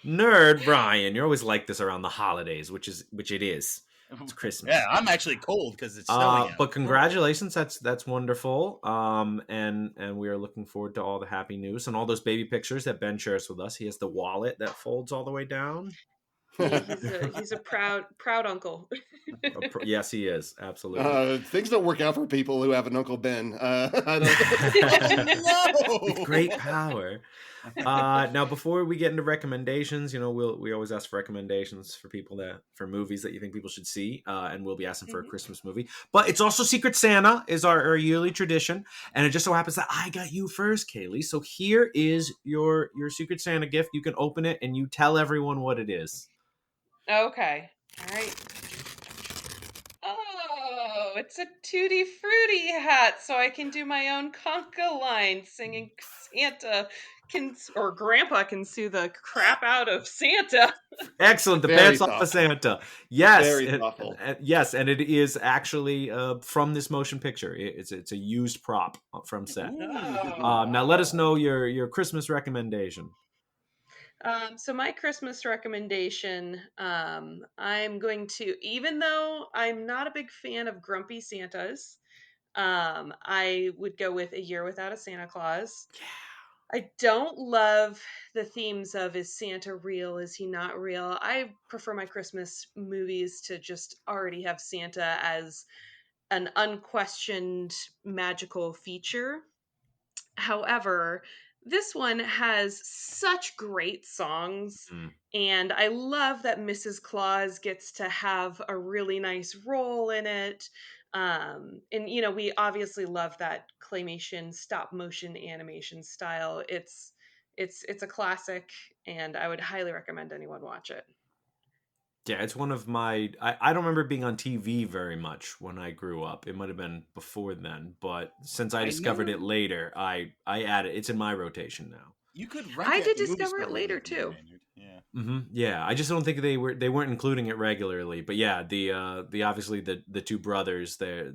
Nerd, Brian. You're always like this around the holidays, which it is. It's Christmas. Yeah, I'm actually cold because it's snowing out. But congratulations, that's wonderful. And we are looking forward to all the happy news and all those baby pictures that Ben shares with us. He has the wallet that folds all the way down. He's a proud uncle. Yes, he is. Absolutely. Things don't work out for people who have an Uncle Ben. I don't. With great power. Now, before we get into recommendations, you know, we always ask for recommendations for for movies that you think people should see, and we'll be asking for a Christmas movie. But it's also Secret Santa is our yearly tradition, and it just so happens that I got you first, Kaleigh. So here is your Secret Santa gift. You can open it and you tell everyone what it is. Okay. All right. Oh, it's a Tutti Frutti hat, so I can do my own conga line singing Santa or Grandpa can sue the crap out of Santa. Excellent. The Very pants off thoughtful. of Santa. Yes. Very thoughtful. Yes, and it is actually from this motion picture. It's a used prop from set. Now let us know your Christmas recommendation. So my Christmas recommendation, I'm going to, even though I'm not a big fan of grumpy Santas, I would go with A Year Without a Santa Claus. Yeah. I don't love the themes of is Santa real, is he not real? I prefer my Christmas movies to just already have Santa as an unquestioned magical feature. However, this one has such great songs, and I love that Mrs. Claus gets to have a really nice role in it. And you know, we obviously love that claymation stop motion animation style. It's a classic, and I would highly recommend anyone watch it. Yeah, it's one of my... I don't remember being on TV very much when I grew up. It might have been before then, but since I discovered it later, I add it. It's in my rotation now. You could. I did discover it later too. Yeah. Yeah, I just don't think they weren't including it regularly. But yeah, the obviously the two brothers, the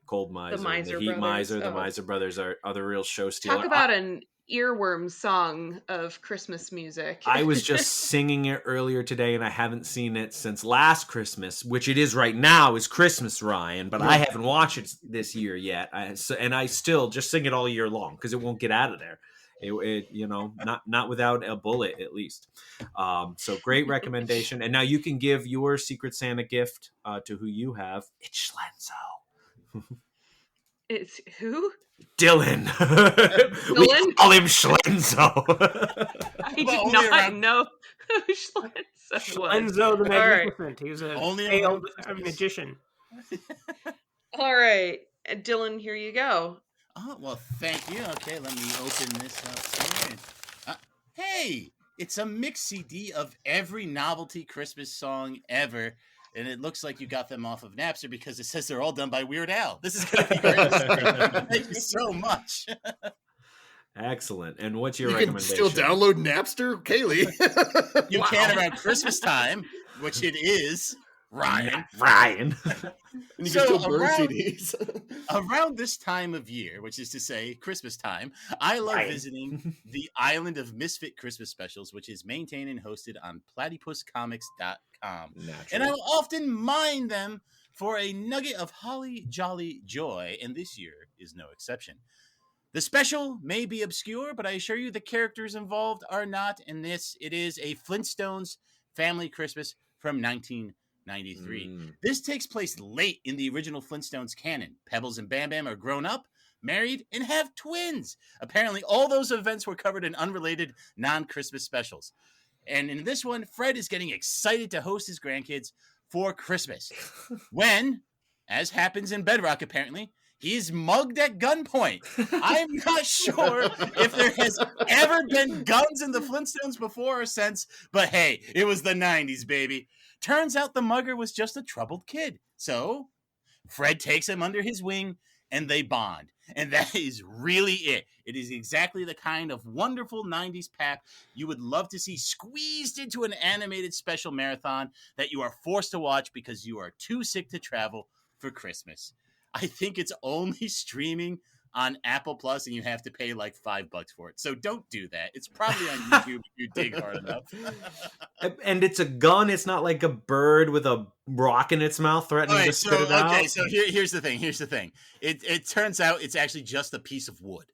cold miser, Miser the heat brothers. miser, the miser brothers are the real show stealer. Talk about an earworm song of Christmas music. I was just singing it earlier today, and I haven't seen it since last Christmas, which it is right now, is Christmas, Ryan, but I haven't watched it this year yet. And I still just sing it all year long because it won't get out of there. It not without a bullet, at least. So great recommendation. And now you can give your Secret Santa gift to who you have. It's Schlenzo. It's who? Dylan. We call him Schlenzo. I did not know who Schlenzo was. Schlenzo the Magnificent. He was a failed magician. All right. Dylan, here you go. Oh, well, thank you. Okay, let me open this up here. Hey, it's a mix CD of every novelty Christmas song ever. And it looks like you got them off of Napster because it says they're all done by Weird Al. This is going to be great. Thank you so much. Excellent. And what's your You recommendation? can still download Napster, Kaleigh. You can around Christmas time, which it is. Ryan. And you can still burn CDs. Around this time of year, which is to say Christmas time, I love visiting the Island of Misfit Christmas Specials, which is maintained and hosted on platypuscomics.com. And I will often mine them for a nugget of holly jolly joy, and this year is no exception. The special may be obscure, but I assure you the characters involved are not, and it is a Flintstones Family Christmas from 1993. This takes place late in the original Flintstones canon. Pebbles and Bam Bam are grown up, married, and have twins. Apparently, all those events were covered in unrelated non-Christmas specials. And in this one, Fred is getting excited to host his grandkids for Christmas. When, as happens in Bedrock apparently, he's mugged at gunpoint. I'm not sure if there has ever been guns in the Flintstones before or since, but hey, it was the 90s, baby. Turns out the mugger was just a troubled kid. So Fred takes him under his wing and they bond. And that is really it. It is exactly the kind of wonderful 90s pap you would love to see squeezed into an animated special marathon that you are forced to watch because you are too sick to travel for Christmas. I think it's only streaming on Apple Plus, and you have to pay like $5 for it. So don't do that. It's probably on YouTube if you dig hard enough. And it's a gun. It's not like a bird with a rock in its mouth threatening to spit it out. Okay, so here's the thing. It turns out it's actually just a piece of wood.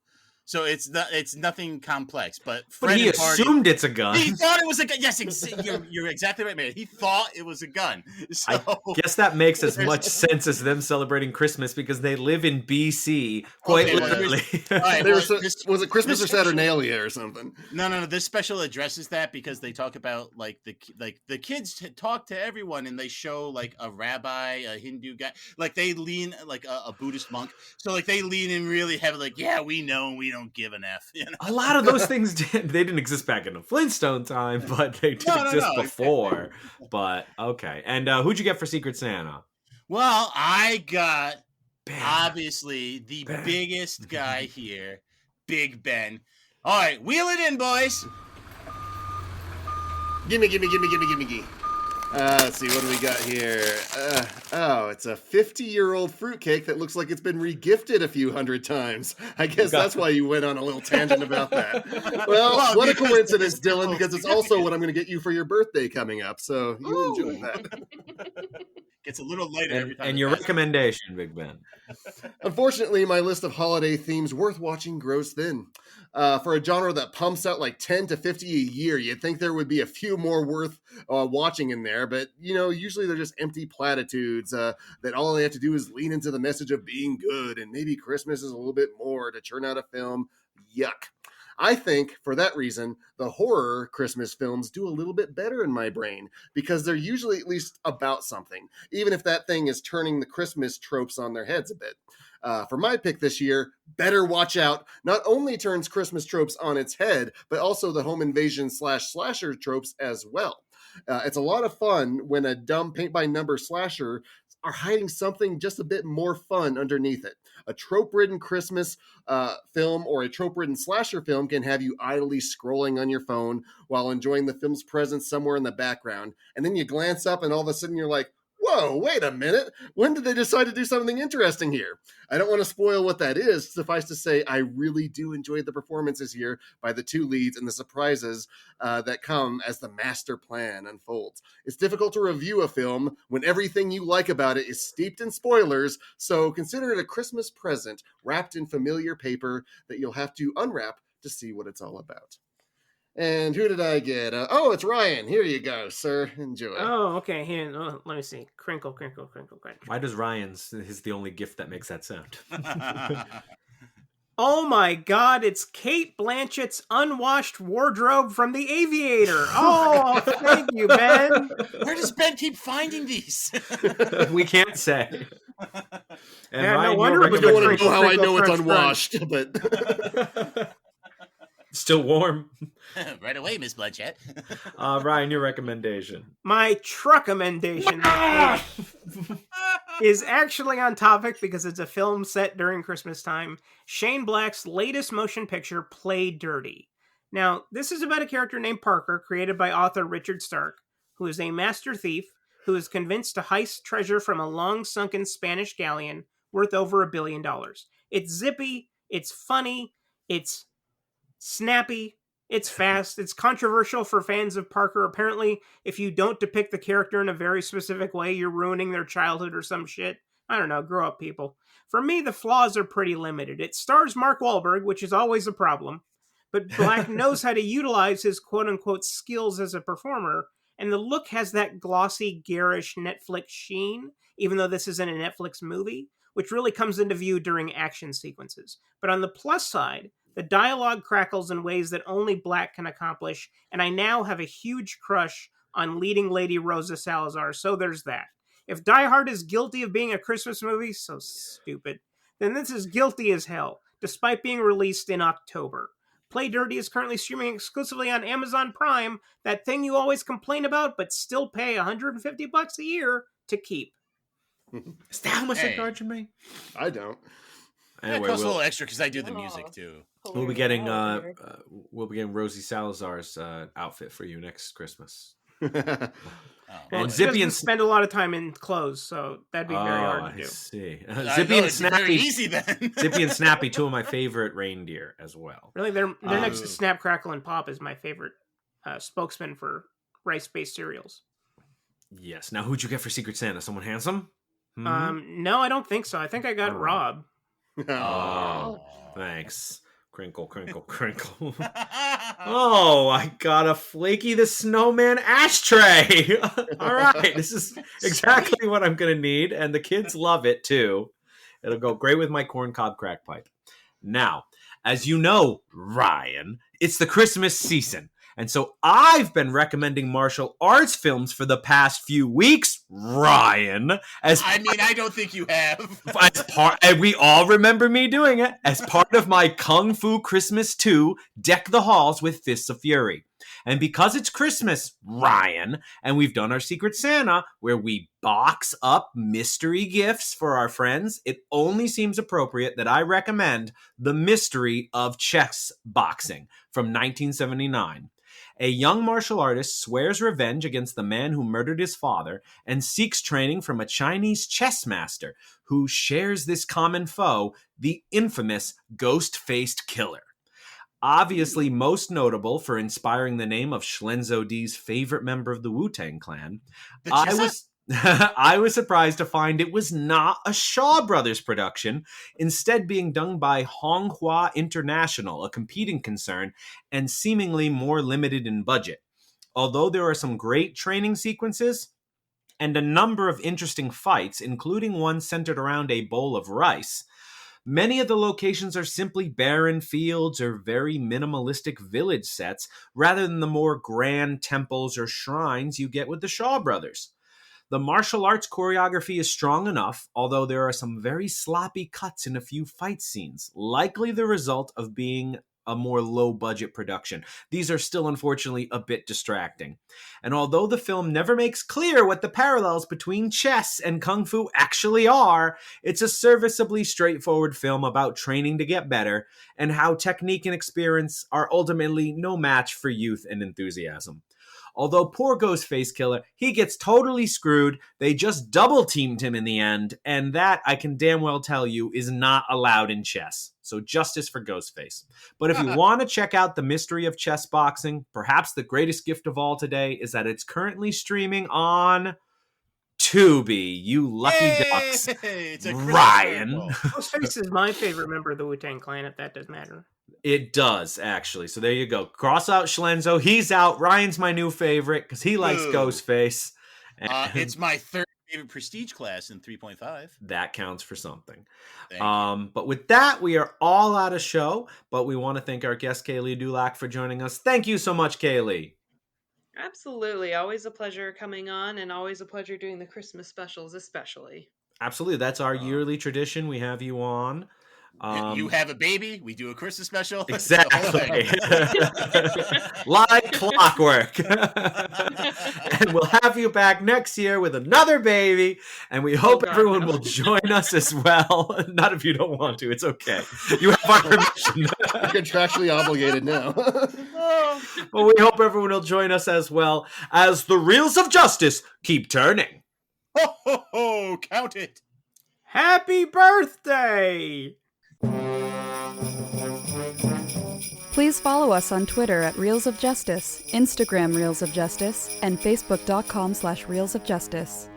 So it's nothing complex, but he assumed it's a gun. He thought it was a gun. Yes, you're exactly right, man. He thought it was a gun. So, I guess that makes as much sense as them celebrating Christmas because they live in BC, quite literally. Was it Christmas or Saturnalia or something? No. This special addresses that because they talk about like the kids talk to everyone and they show like a rabbi, a Hindu guy, like they lean like a Buddhist monk. So like they lean in really heavy, like we know and we don't give an F. You know? A lot of those things they didn't exist back in the Flintstone time, but they did exist before. But okay. And who'd you get for Secret Santa? Well, I got obviously the biggest guy here, Big Ben. All right, wheel it in, boys. Gimme. Let's see, what do we got here? It's a 50-year-old fruitcake that looks like it's been regifted a few hundred times. I guess that's why you went on a little tangent about that. Well, what a coincidence, Dylan, because it's also what I'm going to get you for your birthday coming up, so you enjoy that. Gets a little lighter every time. And your recommendation, Big Ben? Unfortunately, my list of holiday themes worth watching grows thin. For a genre that pumps out like 10 to 50 a year, you'd think there would be a few more worth watching in there, but usually they're just empty platitudes that all they have to do is lean into the message of being good, and maybe Christmas is a little bit more to churn out a film. Yuck. I think, for that reason, the horror Christmas films do a little bit better in my brain, because they're usually at least about something, even if that thing is turning the Christmas tropes on their heads a bit. For my pick this year, Better Watch Out not only turns Christmas tropes on its head, but also the home invasion /slasher tropes as well. It's a lot of fun when a dumb paint-by-number slasher are hiding something just a bit more fun underneath it. A trope-ridden Christmas film or a trope-ridden slasher film can have you idly scrolling on your phone while enjoying the film's presence somewhere in the background. And then you glance up and all of a sudden you're like, whoa, wait a minute. When did they decide to do something interesting here? I don't want to spoil what that is. Suffice to say, I really do enjoy the performances here by the two leads and the surprises that come as the master plan unfolds. It's difficult to review a film when everything you like about it is steeped in spoilers, so consider it a Christmas present wrapped in familiar paper that you'll have to unwrap to see what it's all about. And who did I get? It's Ryan. Here you go, sir. Enjoy. Oh, okay. Here, let me see. Crinkle, crinkle, crinkle, crinkle. Why does Ryan's is the only gift that makes that sound? Oh my God! It's Cate Blanchett's unwashed wardrobe from The Aviator. Oh, thank you, Ben. Where does Ben keep finding these? We can't say. And Yeah, no Ryan, wonder your we I don't want recommendation- to know how I know it's Crunch, unwashed, but Still warm. Right away, Miss Blanchett. Ryan, your recommendation. My truck-commendation is actually on topic because it's a film set during Christmas time. Shane Black's latest motion picture, Play Dirty. Now, this is about a character named Parker, created by author Richard Stark, who is a master thief who is convinced to heist treasure from a long-sunken Spanish galleon worth over $1 billion. It's zippy, it's funny, it's snappy, it's fast, it's controversial for fans of Parker. Apparently, if you don't depict the character in a very specific way, you're ruining their childhood or some shit. I don't know, grow up, people. For me, the flaws are pretty limited. It stars Mark Wahlberg, which is always a problem, but Black knows how to utilize his quote-unquote skills as a performer, and the look has that glossy, garish Netflix sheen, even though this isn't a Netflix movie, which really comes into view during action sequences. But on the plus side, the dialogue crackles in ways that only Black can accomplish, and I now have a huge crush on leading lady Rosa Salazar, so there's that. If Die Hard is guilty of being a Christmas movie, so stupid, then this is guilty as hell, despite being released in October. Play Dirty is currently streaming exclusively on Amazon Prime, that thing you always complain about but still pay $150 a year to keep. Is that how much Hey. they're charging me? I don't. It Anyway, costs a little extra because I do the music too. we'll be getting Rosie Salazar's outfit for you next Christmas. Well, And she Zippy doesn't and spend a lot of time in clothes, so that'd be very hard to I do. see. I Zippy know, and it's very Snappy. easy then. Zippy and Snappy, two of my favorite reindeer as well. Really, they're next to Um, Snap, Crackle, and Pop is my favorite spokesman for rice-based cereals. Yes. Now, who'd you get for Secret Santa? Someone handsome? Hmm? No, I don't think so. I think I got Oh. Rob. Oh, thanks. Crinkle, crinkle, crinkle. Oh, I got a Flaky the Snowman ashtray. All right, this is exactly what I'm going to need, and the kids love it too. It'll go great with my corncob crack pipe. Now, as you know, Ryan, it's the Christmas season, and so I've been recommending martial arts films for the past few weeks, Ryan, I don't think you have. as part, and we all remember me doing it as part of my Kung Fu Christmas 2 Deck the Halls with Fists of Fury. And because it's Christmas, Ryan, and we've done our Secret Santa where we box up mystery gifts for our friends, it only seems appropriate that I recommend The Mystery of Chess Boxing from 1979. A young martial artist swears revenge against the man who murdered his father and seeks training from a Chinese chess master who shares this common foe, the infamous ghost-faced killer. Obviously most notable for inspiring the name of Schlenzo D's favorite member of the Wu-Tang Clan, I was surprised to find it was not a Shaw Brothers production, instead being done by Honghua International, a competing concern, and seemingly more limited in budget. Although there are some great training sequences and a number of interesting fights, including one centered around a bowl of rice, many of the locations are simply barren fields or very minimalistic village sets, rather than the more grand temples or shrines you get with the Shaw Brothers. The martial arts choreography is strong enough, although there are some very sloppy cuts in a few fight scenes, likely the result of being a more low-budget production. These are still, unfortunately, a bit distracting. And although the film never makes clear what the parallels between chess and kung fu actually are, it's a serviceably straightforward film about training to get better and how technique and experience are ultimately no match for youth and enthusiasm. Although poor Ghostface Killer, he gets totally screwed. They just double teamed him in the end, and that, I can damn well tell you, is not allowed in chess. So justice for Ghostface. But if you want to check out the mystery of chess boxing, perhaps the greatest gift of all today is that it's currently streaming on Tubi, you lucky ducks. It's a Ryan. Ghostface is my favorite member of the Wu-Tang Clan, if that does matter. It does, actually. So there you go. Cross out Schlenzo. He's out. Ryan's my new favorite because he likes Boo. Ghostface. It's my third favorite prestige class in 3.5. That counts for something. Thank you. But with that, we are all out of show. But we want to thank our guest, Kaleigh DuLac, for joining us. Thank you so much, Kaleigh. Absolutely. Always a pleasure coming on, and always a pleasure doing the Christmas specials, especially. Absolutely. That's our yearly tradition. We have you on. You have a baby, we do a Christmas special. Exactly. Like clockwork. And we'll have you back next year with another baby, and we hope everyone will join us as well. Not if you don't want to, it's okay. You have our permission. You're contractually obligated now. Well, we hope everyone will join us as well as the reels of justice keep turning. Ho, ho, ho, count it. Happy birthday! Please follow us on Twitter at Reels of Justice, Instagram Reels of Justice, and Facebook.com/Reels of Justice.